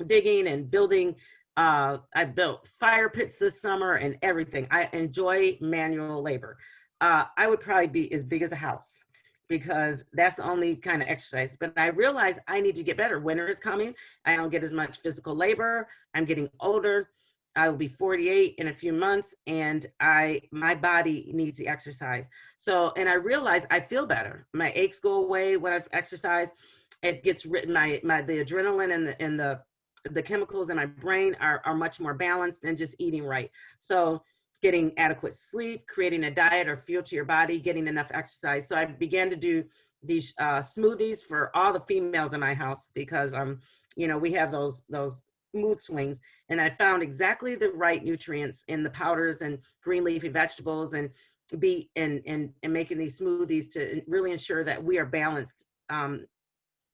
digging and building, I built fire pits this summer and everything. I enjoy manual labor. I would probably be as big as a house, because that's the only kind of exercise. But I realize I need to get better. Winter is coming. I don't get as much physical labor. I'm getting older. I will be 48 in a few months, and my body needs the exercise. So, and I realize I feel better. My aches go away when I've exercised. It gets the adrenaline and the chemicals in my brain are much more balanced, and just eating right. So getting adequate sleep, creating a diet or fuel to your body, getting enough exercise. So I began to do these smoothies for all the females in my house, because we have those mood swings, and I found exactly the right nutrients in the powders and green leafy vegetables, and making these smoothies to really ensure that we are balanced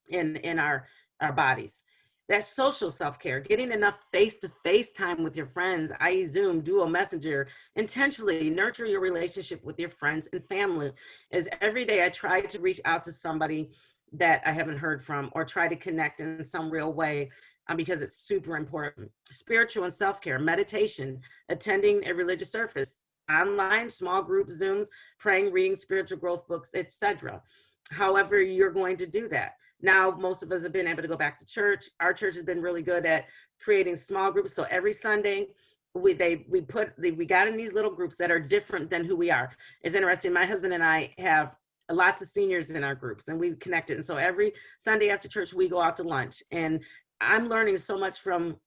in our bodies. That's social self-care, getting enough face-to-face time with your friends, i.e. Zoom, Duo, Messenger. Intentionally nurture your relationship with your friends and family. As every day I try to reach out to somebody that I haven't heard from, or try to connect in some real way, because it's super important. Spiritual and self-care, meditation, attending a religious service, online, small group Zooms, praying, reading spiritual growth books, etc. However you're going to do that. Now, most of us have been able to go back to church. Our church has been really good at creating small groups. So every Sunday, we got in these little groups that are different than who we are. It's interesting. My husband and I have lots of seniors in our groups, and we've connected. And so every Sunday after church, we go out to lunch. And I'm learning so much from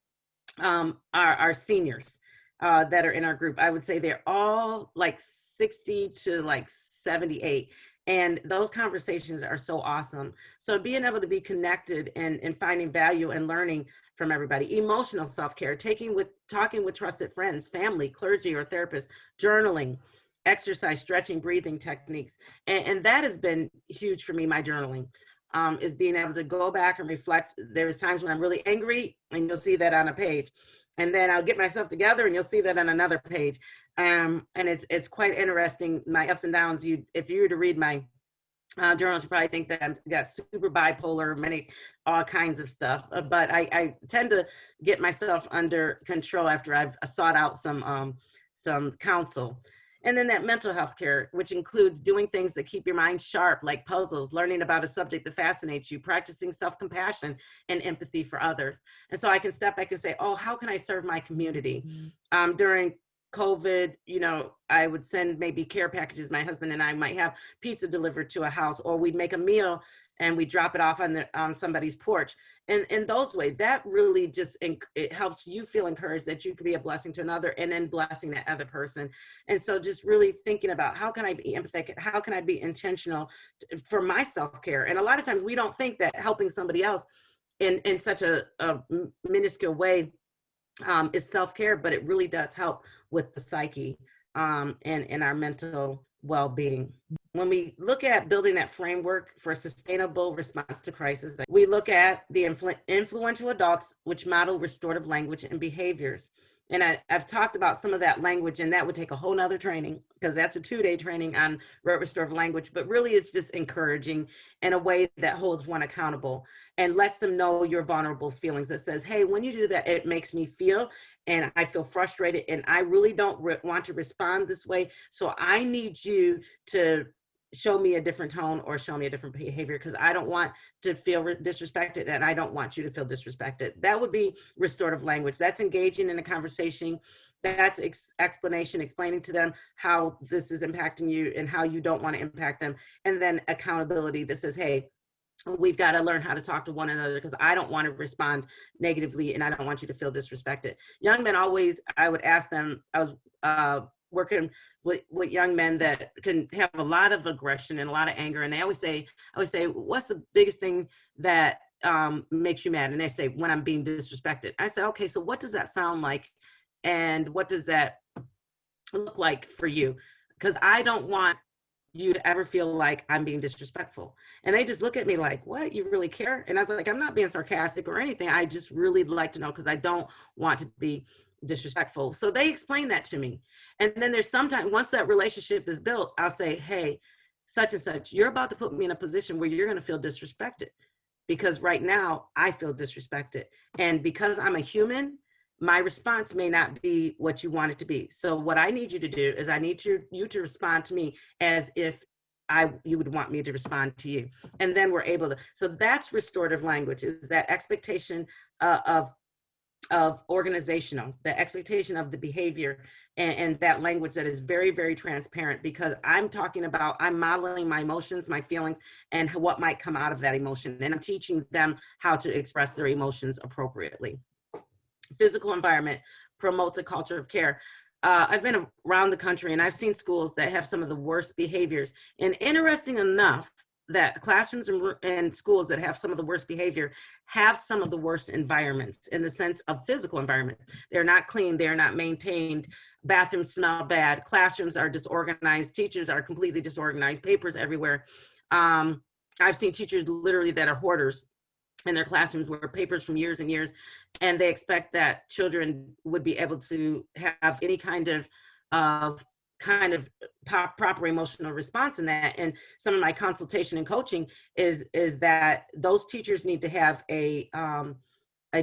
our seniors that are in our group. I would say they're all like 60 to like 78. And those conversations are so awesome. So being able to be connected and finding value and learning from everybody. Emotional self-care, talking with trusted friends, family, clergy, or therapists, journaling, exercise, stretching, breathing techniques. And that has been huge for me, my journaling. Is being able to go back and reflect. There's times when I'm really angry, and you'll see that on a page. And then I'll get myself together, and you'll see that on another page. And it's quite interesting, my ups and downs. If you were to read my journals, you probably think that I've got super bipolar, all kinds of stuff. But I tend to get myself under control after I've sought out some counsel. And then that mental health care, which includes doing things that keep your mind sharp, like puzzles, learning about a subject that fascinates you, practicing self-compassion and empathy for others. And so I can step back and say, oh, how can I serve my community? During COVID, I would send maybe care packages. My husband and I might have pizza delivered to a house, or we'd make a meal and we drop it off on somebody's porch. And in those ways, that really just, it helps you feel encouraged that you could be a blessing to another, and then blessing that other person. And so just really thinking about, how can I be empathetic? How can I be intentional for my self-care? And a lot of times we don't think that helping somebody else in such a minuscule way is self-care, but it really does help with the psyche and our mental well-being. When we look at building that framework for a sustainable response to crisis, we look at the influential adults, which model restorative language and behaviors. And I've talked about some of that language, and that would take a whole nother training, because that's a 2-day training on restorative language. But really, it's just encouraging in a way that holds one accountable and lets them know your vulnerable feelings. That says, hey, when you do that, it makes me feel, and I feel frustrated, and I really don't want to respond this way. So I need you to show me a different tone or show me a different behavior, because I don't want to feel disrespected, and I don't want you to feel disrespected. That would be restorative language. That's engaging in a conversation. That's explanation, explaining to them how this is impacting you and how you don't want to impact them. And then accountability that says, hey, we've got to learn how to talk to one another, because I don't want to respond negatively and I don't want you to feel disrespected. Young men always, I would ask them, I was working with young men that can have a lot of aggression and a lot of anger. And I always say, what's the biggest thing that makes you mad? And they say, when I'm being disrespected. I say, okay, so what does that sound like? And what does that look like for you? Because I don't want you to ever feel like I'm being disrespectful. And they just look at me like, what, you really care? And I was like, I'm not being sarcastic or anything. I just really like to know, because I don't want to be disrespectful. So they explain that to me. And then there's sometimes, once that relationship is built, I'll say, hey, such and such, you're about to put me in a position where you're going to feel disrespected, because right now I feel disrespected. And because I'm a human, my response may not be what you want it to be. So what I need you to do is I need you to respond to me as if you would want me to respond to you. And then we're able to, so that's restorative language, is that expectation of organizational, the expectation of the behavior, and that language that is very, very transparent, because I'm talking about, I'm modeling my emotions, my feelings, and what might come out of that emotion. And I'm teaching them how to express their emotions appropriately. Physical environment promotes a culture of care. I've been around the country and I've seen schools that have some of the worst behaviors. And interesting enough, that classrooms and schools that have some of the worst behavior have some of the worst environments, in the sense of physical environment. They're not clean, they're not maintained, bathrooms smell bad, classrooms are disorganized, teachers are completely disorganized, papers everywhere. I've seen teachers literally that are hoarders in their classrooms, where papers from years and years, and they expect that children would be able to have any kind of proper emotional response in that. And some of my consultation and coaching is that those teachers need to have a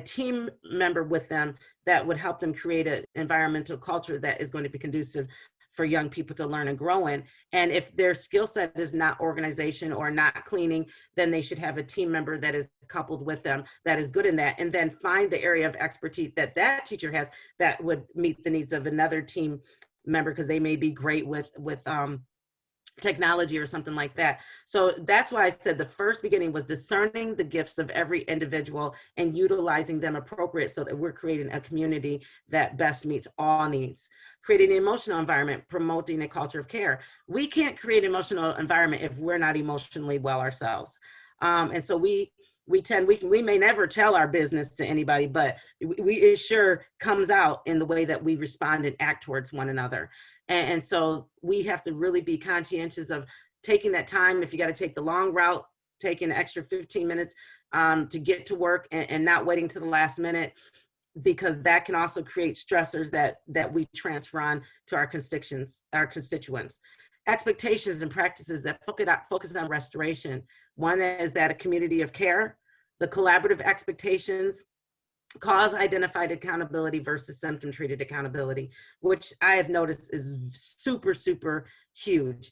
team member with them that would help them create an environmental culture that is going to be conducive for young people to learn and grow in. And if their skill set is not organization or not cleaning, then they should have a team member that is coupled with them that is good in that, and then find the area of expertise that that teacher has that would meet the needs of another team member, because they may be great with technology or something like that. So that's why I said the first beginning was discerning the gifts of every individual and utilizing them appropriate, so that we're creating a community that best meets all needs. Creating an emotional environment, promoting a culture of care. We can't create an emotional environment if we're not emotionally well ourselves. And so we may never tell our business to anybody, but it sure comes out in the way that we respond and act towards one another. And so we have to really be conscientious of taking that time. If you got to take the long route, taking an extra 15 minutes to get to work, and not waiting to the last minute, because that can also create stressors that we transfer on to our constituents. Expectations and practices that focus on restoration. One is that a community of care, the collaborative expectations, cause identified accountability versus symptom treated accountability, which I have noticed is super, super huge.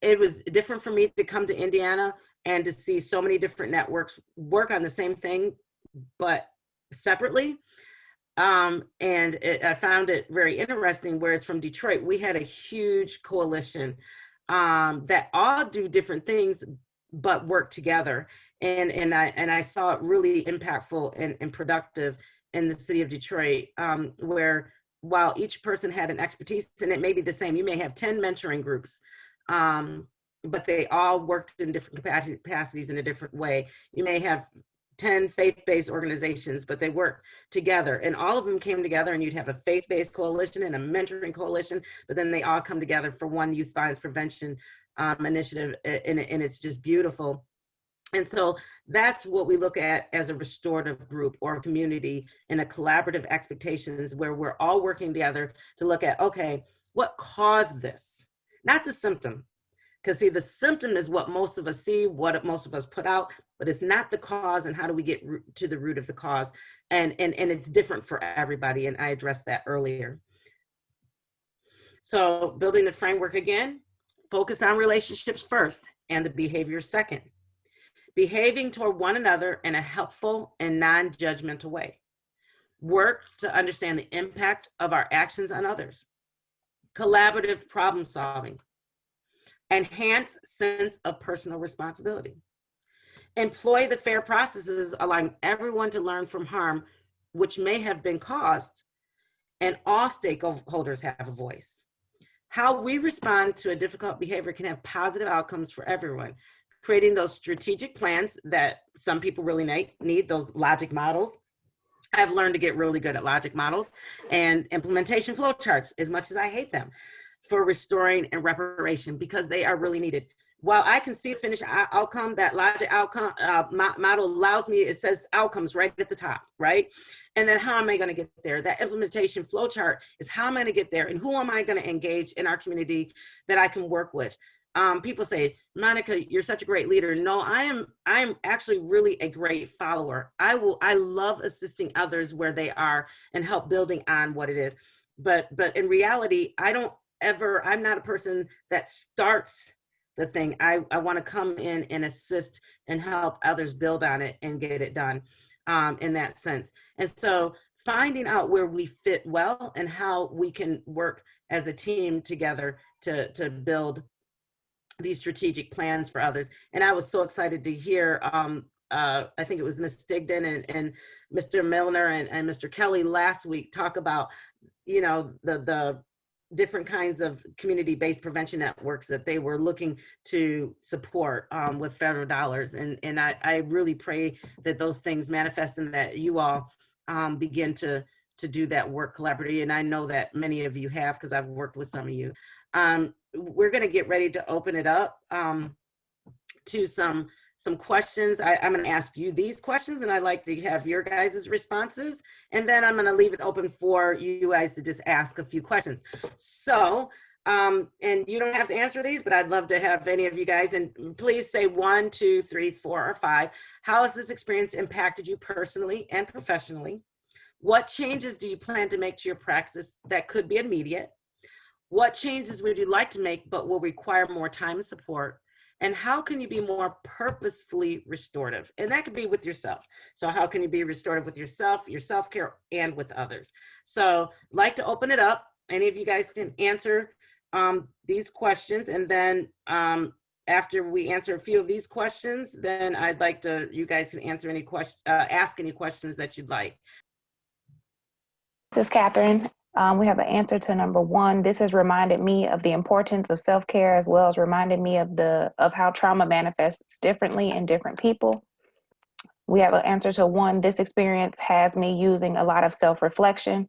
It was different for me to come to Indiana and to see so many different networks work on the same thing, but separately. I found it very interesting, whereas from Detroit, we had a huge coalition that all do different things, but work together. And I saw it really impactful and productive in the city of Detroit, where while each person had an expertise, and it may be the same, you may have 10 mentoring groups, but they all worked in different capacities in a different way. You may have 10 faith-based organizations, but they work together, and all of them came together, and you'd have a faith-based coalition and a mentoring coalition, but then they all come together for one youth violence prevention initiative, and it's just beautiful. And so that's what we look at as a restorative group or a community in a collaborative expectations, where we're all working together to look at, okay, what caused this? Not the symptom. Because see, the symptom is what most of us see, what most of us put out, but it's not the cause, and how do we get to the root of the cause? And it's different for everybody, and I addressed that earlier. So building the framework again, focus on relationships first and the behavior second. Behaving toward one another in a helpful and non-judgmental way. Work to understand the impact of our actions on others. Collaborative problem solving. Enhance sense of personal responsibility. Employ the fair processes, allowing everyone to learn from harm which may have been caused, and all stakeholders have a voice. How we respond to a difficult behavior can have positive outcomes for everyone. Creating those strategic plans that some people really need, those logic models. I've learned to get really good at logic models, and implementation flowcharts, as much as I hate them, for restoring and reparation, because they are really needed. While I can see a finished outcome, that logic outcome model allows me, it says outcomes right at the top, right? And then how am I going to get there? That implementation flowchart is how am I going to get there, and who am I going to engage in our community that I can work with? People say, Monica, you're such a great leader. No, I am actually really a great follower. I love assisting others where they are and help building on what it is. But in reality, I'm not a person that starts the thing. I want to come in and assist and help others build on it and get it done in that sense. And so finding out where we fit well and how we can work as a team together to build these strategic plans for others. And I was so excited to hear, I think it was Ms. Stigdon and Mr. Milner and Mr. Kelly last week talk about, the different kinds of community-based prevention networks that they were looking to support with federal dollars. And I really pray that those things manifest and that you all begin to do that work collaboratively. And I know that many of you have, because I've worked with some of you. We're going to get ready to open it up to some questions. I'm going to ask you these questions, and I'd like to have your guys' responses. And then I'm going to leave it open for you guys to just ask a few questions. So, and you don't have to answer these, but I'd love to have any of you guys, and please say 1, 2, 3, 4, or 5. How has this experience impacted you personally and professionally? What changes do you plan to make to your practice that could be immediate? What changes would you like to make but will require more time and support? And how can you be more purposefully restorative? And that could be with yourself. So how can you be restorative with yourself, your self-care, and with others? So like to open it up. Any of you guys can answer these questions. And then after we answer a few of these questions, then I'd like you guys can answer any questions, ask any questions that you'd like. This is Catherine. We have an answer to number 1. This has reminded me of the importance of self-care, as well as reminded me of how trauma manifests differently in different people. We have an answer to 1. This experience has me using a lot of self-reflection.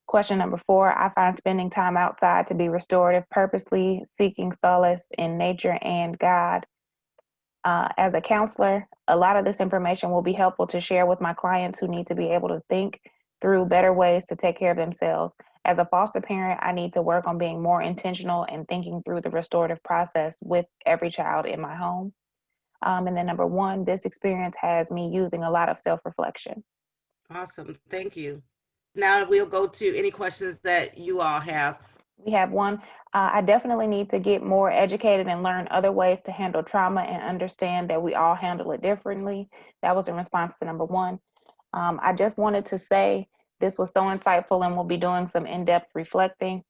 Question number 4, I find spending time outside to be restorative, purposely seeking solace in nature and God. As a counselor, a lot of this information will be helpful to share with my clients who need to be able to think through better ways to take care of themselves. As a foster parent, I need to work on being more intentional and thinking through the restorative process with every child in my home. And then number 1, this experience has me using a lot of self-reflection. Awesome, thank you. Now we'll go to any questions that you all have. We have one. I definitely need to get more educated and learn other ways to handle trauma and understand that we all handle it differently. That was in response to number 1. I just wanted to say this was so insightful, and we'll be doing some in-depth reflecting.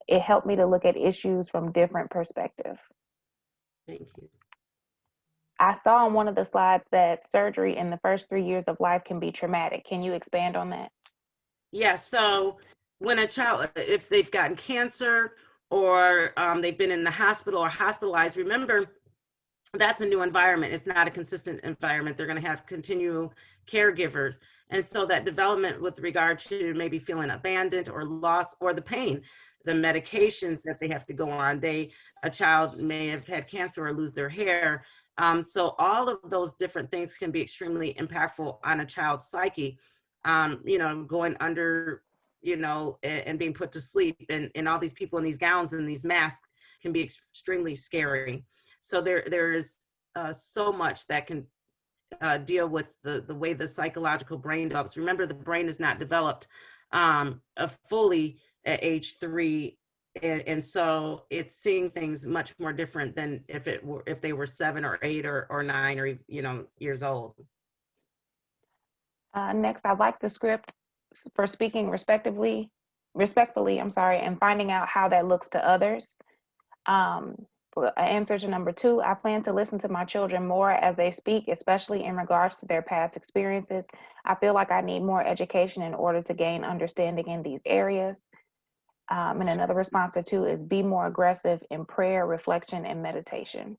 It helped me to look at issues from different perspectives. Thank you. I saw on one of the slides that surgery in the first 3 years of life can be traumatic. Can you expand on that? Yeah, so when a child, if they've gotten cancer or they've been in the hospital or hospitalized, remember that's a new environment. It's not a consistent environment. They're going to have continual caregivers. And so that development with regard to maybe feeling abandoned or lost, or the pain, the medications that they have to go on. A child may have had cancer or lose their hair. So all of those different things can be extremely impactful on a child's psyche. Going under, and being put to sleep, and all these people in these gowns and these masks can be extremely scary. So there is so much that can deal with the way the psychological brain develops. Remember, the brain is not developed fully at age 3, and so it's seeing things much more different than if they were 7 or 8 or 9 or years old. Next, I like the script for speaking respectfully, and finding out how that looks to others. For answer to number 2, I plan to listen to my children more as they speak, especially in regards to their past experiences. I feel like I need more education in order to gain understanding in these areas. And another response to 2 is be more aggressive in prayer, reflection, and meditation.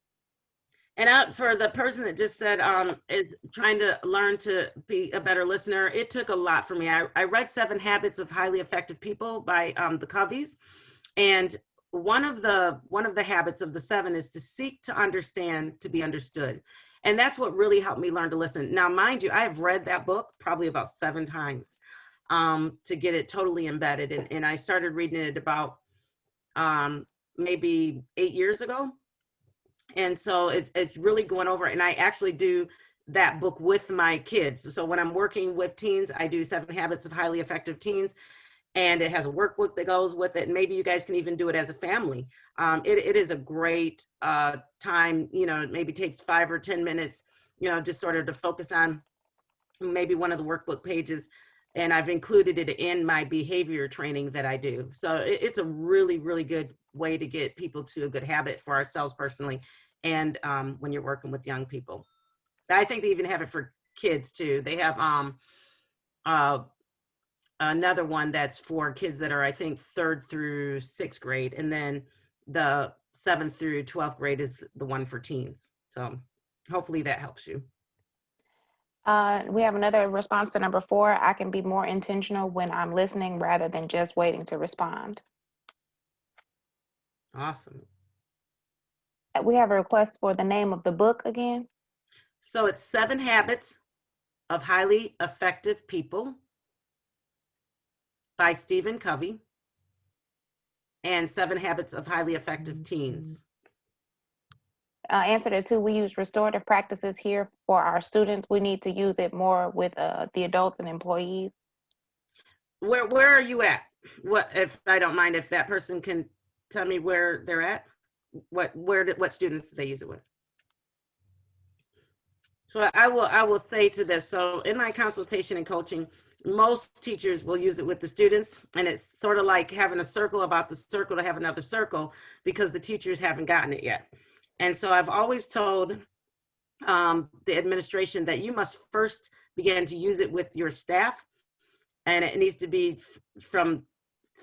And for the person that just said is trying to learn to be a better listener, it took a lot for me. I read 7 Habits of Highly Effective People by the Coveys, and one of the habits of the 7 is to seek to understand, to be understood. And that's what really helped me learn to listen. Now, mind you, I've read that book probably about 7 times to get it totally embedded. And I started reading it about maybe 8 years ago. And so it's really going over, and I actually do that book with my kids. So when I'm working with teens, I do 7 Habits of Highly Effective Teens, and it has a workbook that goes with it. And maybe you guys can even do it as a family. It is a great time, it maybe takes 5 or 10 minutes, just sort of to focus on maybe one of the workbook pages. And I've included it in my behavior training that I do. So it's a really, really good way to get people to a good habit for ourselves personally. And when you're working with young people, I think they even have it for kids too. They have another one that's for kids that are, I think, 3rd through 6th grade. And then the 7th through 12th grade is the one for teens. So hopefully that helps you. We have another response to number 4. I can be more intentional when I'm listening rather than just waiting to respond. Awesome. We have a request for the name of the book again. So it's 7 Habits of Highly Effective People by Stephen Covey, and 7 Habits of Highly Effective Teens. Answer to 2, we use restorative practices here for our students. We need to use it more with the adults and employees. Where are you at? What, if I don't mind, if that person can tell me where they're at? What students do they use it with? So I will say to this. So in my consultation and coaching, most teachers will use it with the students, and it's sort of like having a circle about the circle to have another circle, because the teachers haven't gotten it yet. And so I've always told the administration that you must first begin to use it with your staff, and it needs to be from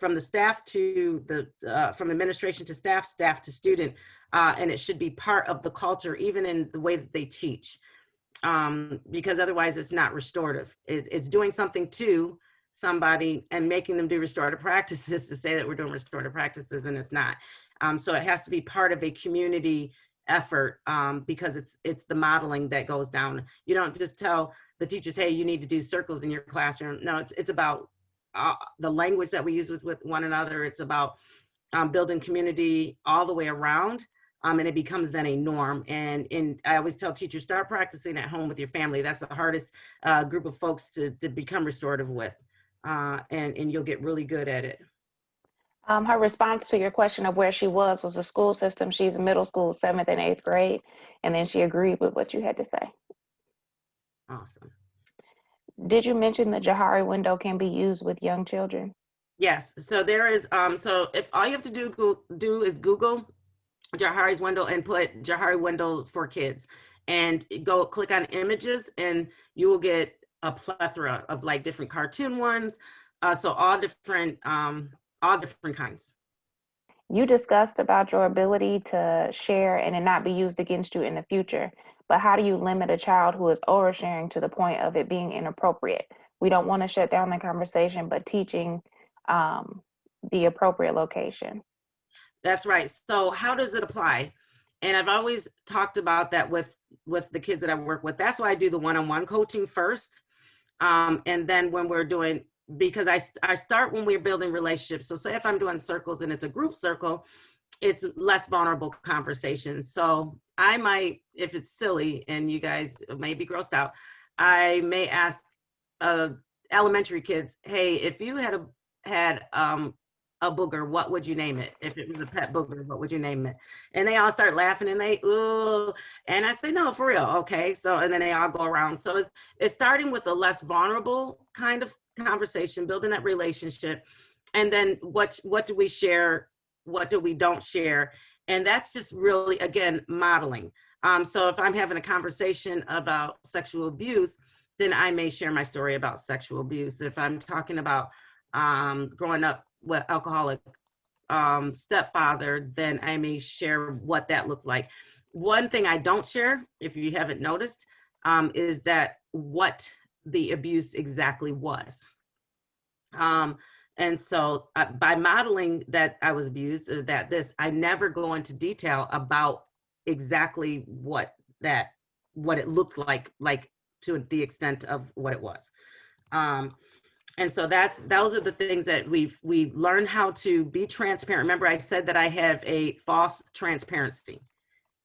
the staff to from administration to staff, staff to student, and it should be part of the culture, even in the way that they teach, because otherwise it's not restorative. It's doing something to somebody and making them do restorative practices to say that we're doing restorative practices, and it's not. So it has to be part of a community effort, because it's the modeling that goes down. You don't just tell the teachers, hey, you need to do circles in your classroom. No, it's about the language that we use with one another. It's about building community all the way around, and it becomes then a norm. And I always tell teachers, start practicing at home with your family. That's the hardest group of folks to become restorative with, and you'll get really good at it. Her response to your question of where she was the school system. She's in middle school, 7th and 8th grade, and then she agreed with what you had to say. Awesome. Did you mention the Johari window can be used with young children? Yes. So there is. So if all you have to do is Google Johari's window and put Johari window for kids, and go click on images, and you will get a plethora of like different cartoon ones. So all different kinds. You discussed about your ability to share and it not be used against you in the future, but how do you limit a child who is oversharing to the point of it being inappropriate? We don't want to shut down the conversation, but teaching um, the appropriate location. That's right. So how does it apply? And I've always talked about that with the kids that I work with. That's why I do the one-on-one coaching first. And then when we're doing, because I start when we're building relationships. So say if I'm doing circles and it's a group circle, it's less vulnerable conversations. So I might, if it's silly and you guys may be grossed out, I may ask elementary kids, hey, if you had a booger, what would you name it? If it was a pet booger, what would you name it? And they all start laughing and they, ooh, and I say, no, for real. Okay. So, and then they all go around. So it's starting with a less vulnerable kind of conversation, building that relationship. And then what do we share? What do we don't share? And that's just really, again, modeling. So if I'm having a conversation about sexual abuse, then I may share my story about sexual abuse. If I'm talking about growing up with alcoholic stepfather, then I may share what that looked like. One thing I don't share, if you haven't noticed, is that what the abuse exactly was. And so by modeling that I was abused, or that I never go into detail about exactly what it looked like to the extent of what it was. And so those are the things that we've learned how to be transparent. Remember, I said that I have a false transparency,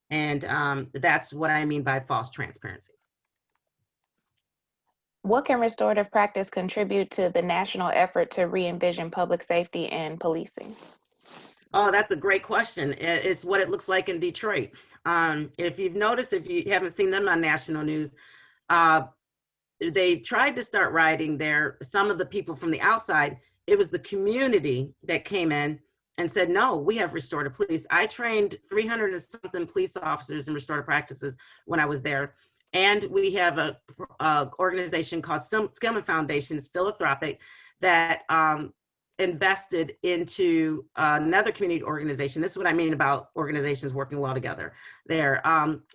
and that's what I mean by false transparency. What can restorative practice contribute to the national effort to re-envision public safety and policing? Oh, that's a great question. It's what it looks like in Detroit. If you've noticed, if you haven't seen them on national news, they tried to start rioting there. Some of the people from the outside, it was the community that came in and said, no, we have restorative police. I trained 300 and something police officers in restorative practices when I was there. And we have a organization called Skillman Foundation, it's philanthropic, that invested into another community organization. This is what I mean about organizations working well together. They're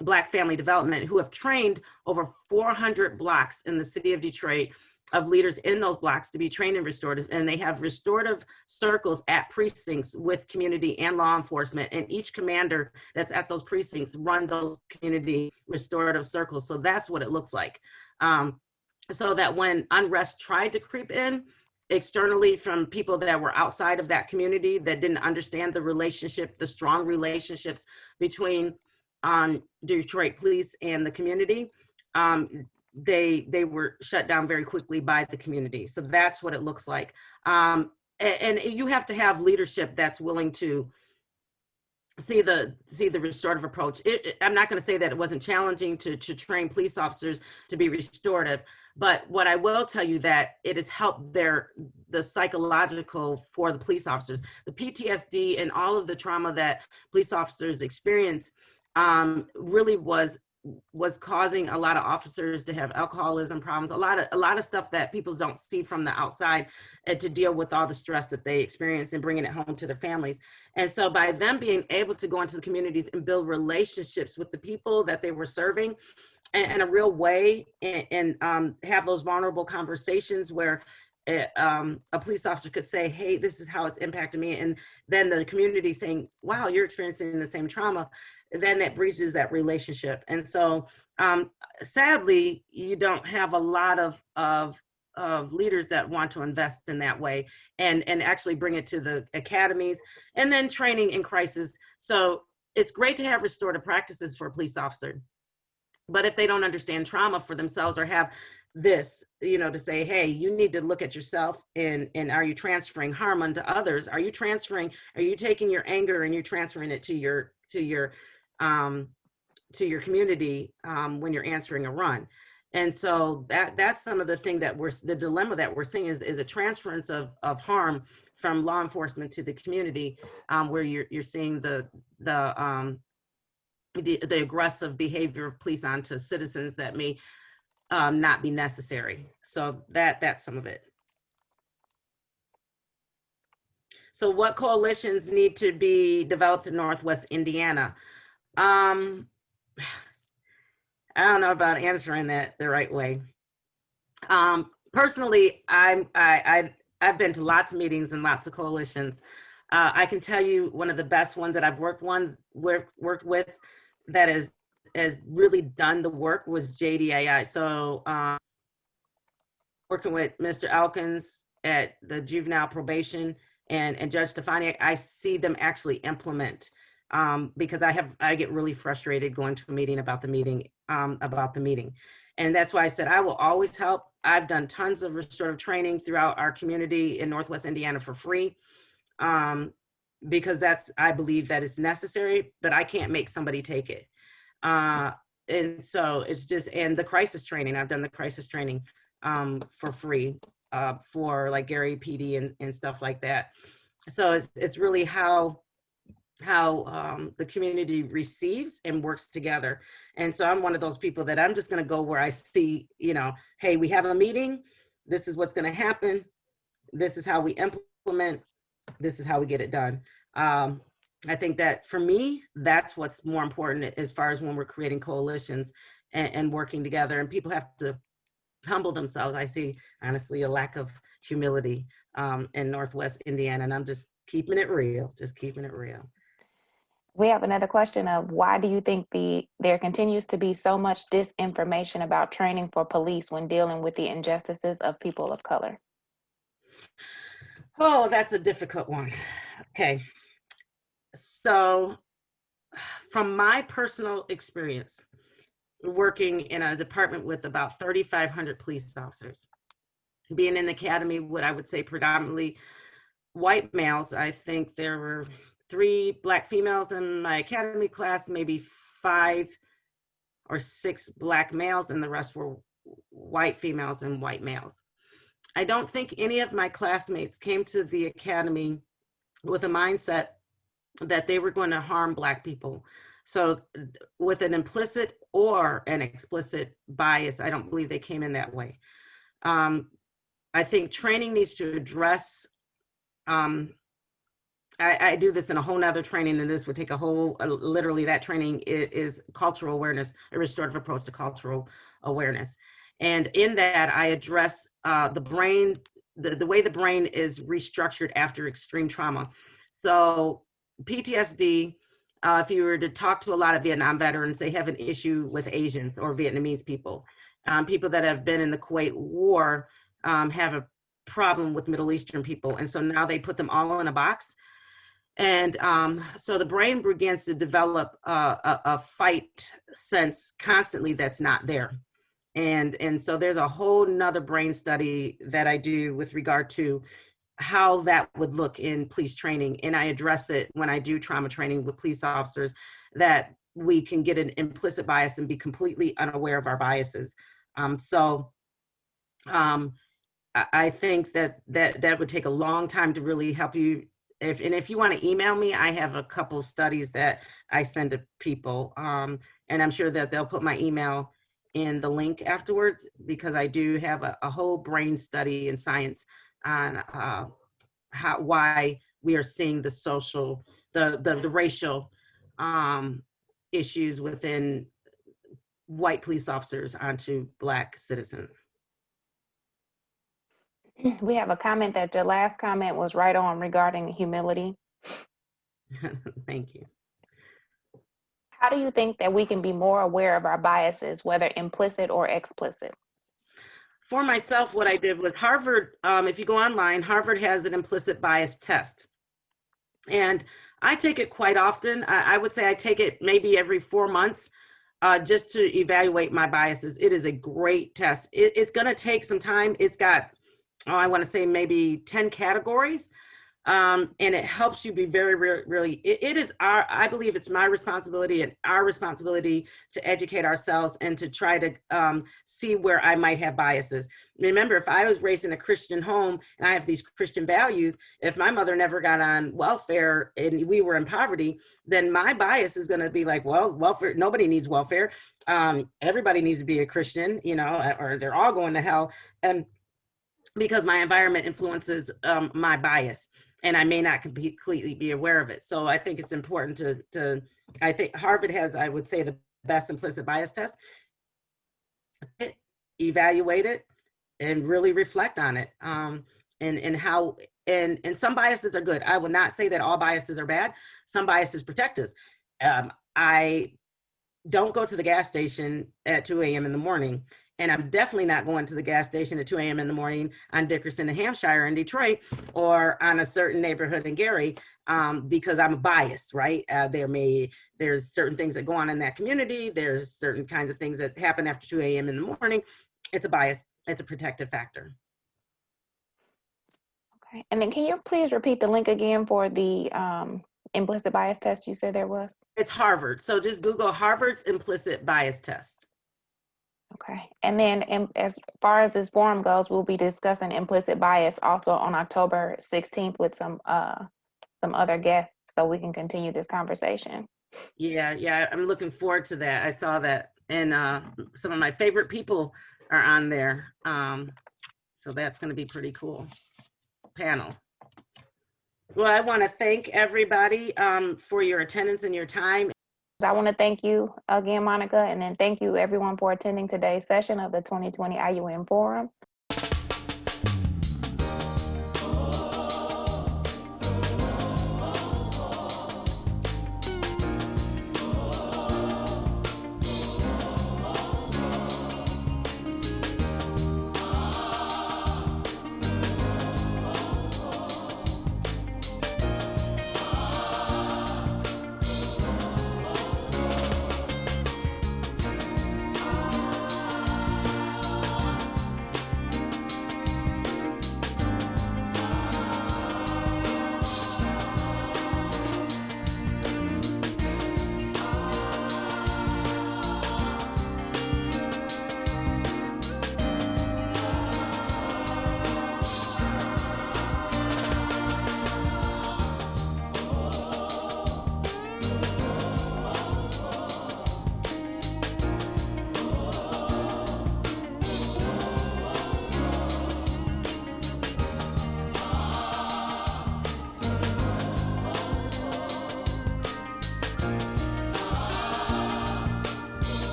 Black Family Development, who have trained over 400 blocks in the city of Detroit of leaders in those blocks to be trained in restorative. And they have restorative circles at precincts with community and law enforcement. And each commander that's at those precincts run those community restorative circles. So that's what it looks like. So that when unrest tried to creep in, externally from people that were outside of that community that didn't understand the relationship, the strong relationships between Detroit police and the community, they were shut down very quickly by the community. So that's what it looks like. And you have to have leadership that's willing to see the restorative approach. I'm not going to say that it wasn't challenging to train police officers to be restorative, but what I will tell you that it has helped the psychological for the police officers, the PTSD and all of the trauma that police officers experience really was causing a lot of officers to have alcoholism problems, a lot of stuff that people don't see from the outside, and to deal with all the stress that they experience and bringing it home to their families. And so by them being able to go into the communities and build relationships with the people that they were serving in a real way, and have those vulnerable conversations where a police officer could say, hey, this is how it's impacted me. And then the community saying, wow, you're experiencing the same trauma. Then that breaches that relationship. And so sadly, you don't have a lot of leaders that want to invest in that way and actually bring it to the academies and then training in crisis. So it's great to have restorative practices for a police officer. But if they don't understand trauma for themselves or have this, to say, hey, you need to look at yourself and are you transferring harm unto others? Are you taking your anger and you're transferring it to your community when you're answering a run? And so that's some of the thing that the dilemma that we're seeing is a transference of harm from law enforcement to the community, where you're seeing the aggressive behavior of police onto citizens that may not be necessary. So that's some of it. So what coalitions need to be developed in Northwest Indiana? I don't know about answering that the right way. Personally, I've been to lots of meetings and lots of coalitions. I can tell you one of the best ones that I've worked with that has really done the work was JDAI. So working with Mr. Elkins at the juvenile probation and Judge Stefani, I see them actually implement, because I get really frustrated going to a meeting about the meeting. And that's why I said I will always help. I've done tons of restorative training throughout our community in Northwest Indiana for free, because I believe that it's necessary, but I can't make somebody take it. And so it's just, and the crisis training, I've done the crisis training for free for like Gary PD and stuff like that. So it's really how the community receives and works together. And so I'm one of those people that I'm just going to go where I see, hey, we have a meeting. This is what's going to happen. This is how we implement. This is how we get it done. I think that for me, that's what's more important as far as when we're creating coalitions and working together, and people have to humble themselves. I see, honestly, a lack of humility in Northwest Indiana, and I'm just keeping it real, We have another question of why do you think there continues to be so much disinformation about training for police when dealing with the injustices of people of color? Oh, that's a difficult one. Okay. So from my personal experience, working in a department with about 3,500 police officers, being in the academy, what I would say predominantly white males, I think there were 3 Black females in my academy class, maybe 5 or 6 Black males, and the rest were white females and white males. I don't think any of my classmates came to the academy with a mindset that they were going to harm Black people. So with an implicit or an explicit bias, I don't believe they came in that way. I think training needs to address, I do this in a whole nother training, and this would take a whole, literally that training is cultural awareness, a restorative approach to cultural awareness. And in that, I address the brain, the way the brain is restructured after extreme trauma. So PTSD, if you were to talk to a lot of Vietnam veterans, they have an issue with Asians or Vietnamese people. People that have been in the Kuwait War have a problem with Middle Eastern people. And so now they put them all in a box. And so the brain begins to develop a fight sense constantly that's not there. And so there's a whole nother brain study that I do with regard to how that would look in police training. And I address it when I do trauma training with police officers, that we can get an implicit bias and be completely unaware of our biases. I think that would take a long time to really help you. If you want to email me, I have a couple studies that I send to people, and I'm sure that they'll put my email in the link afterwards, because I do have a whole brain study in science on why we are seeing the social, the racial issues within white police officers onto Black citizens. We have a comment that your last comment was right on regarding humility. Thank you. How do you think that we can be more aware of our biases, whether implicit or explicit? For myself, what I did was Harvard, if you go online, Harvard has an implicit bias test. And I take it quite often. I would say I take it maybe every 4 months just to evaluate my biases. It is a great test. It's going to take some time. It's got, I want to say maybe 10 categories. And it helps you be very, really, it is I believe it's my responsibility and our responsibility to educate ourselves and to try to see where I might have biases. Remember, if I was raised in a Christian home and I have these Christian values, if my mother never got on welfare and we were in poverty, then my bias is going to be like, well, welfare, nobody needs welfare. Everybody needs to be a Christian, or they're all going to hell. And because my environment influences my bias. and I may not completely be aware of it. So I think it's important I think Harvard has, I would say, the best implicit bias test. Evaluate it and really reflect on it. And how, and some biases are good. I will not say that all biases are bad. Some biases protect us. I don't go to the gas station at 2 a.m. in the morning. And I'm definitely not going to the gas station at 2 a.m. in the morning on Dickerson and Hampshire in Detroit, or on a certain neighborhood in Gary, because I'm biased, right? There's certain things that go on in that community. There's certain kinds of things that happen after 2 a.m. in the morning. It's a bias. It's a protective factor. Okay. And then can you please repeat the link again for the implicit bias test you said there was? It's Harvard. So just Google Harvard's implicit bias test. Okay. And then as far as this forum goes, we'll be discussing implicit bias also on October 16th with some other guests, so we can continue this conversation. Yeah, I'm looking forward to that. I saw that, and some of my favorite people are on there. So that's going to be pretty cool panel. Well, I want to thank everybody for your attendance and your time. I want to thank you again, Monica, and then thank you everyone for attending today's session of the 2020 IUN Forum.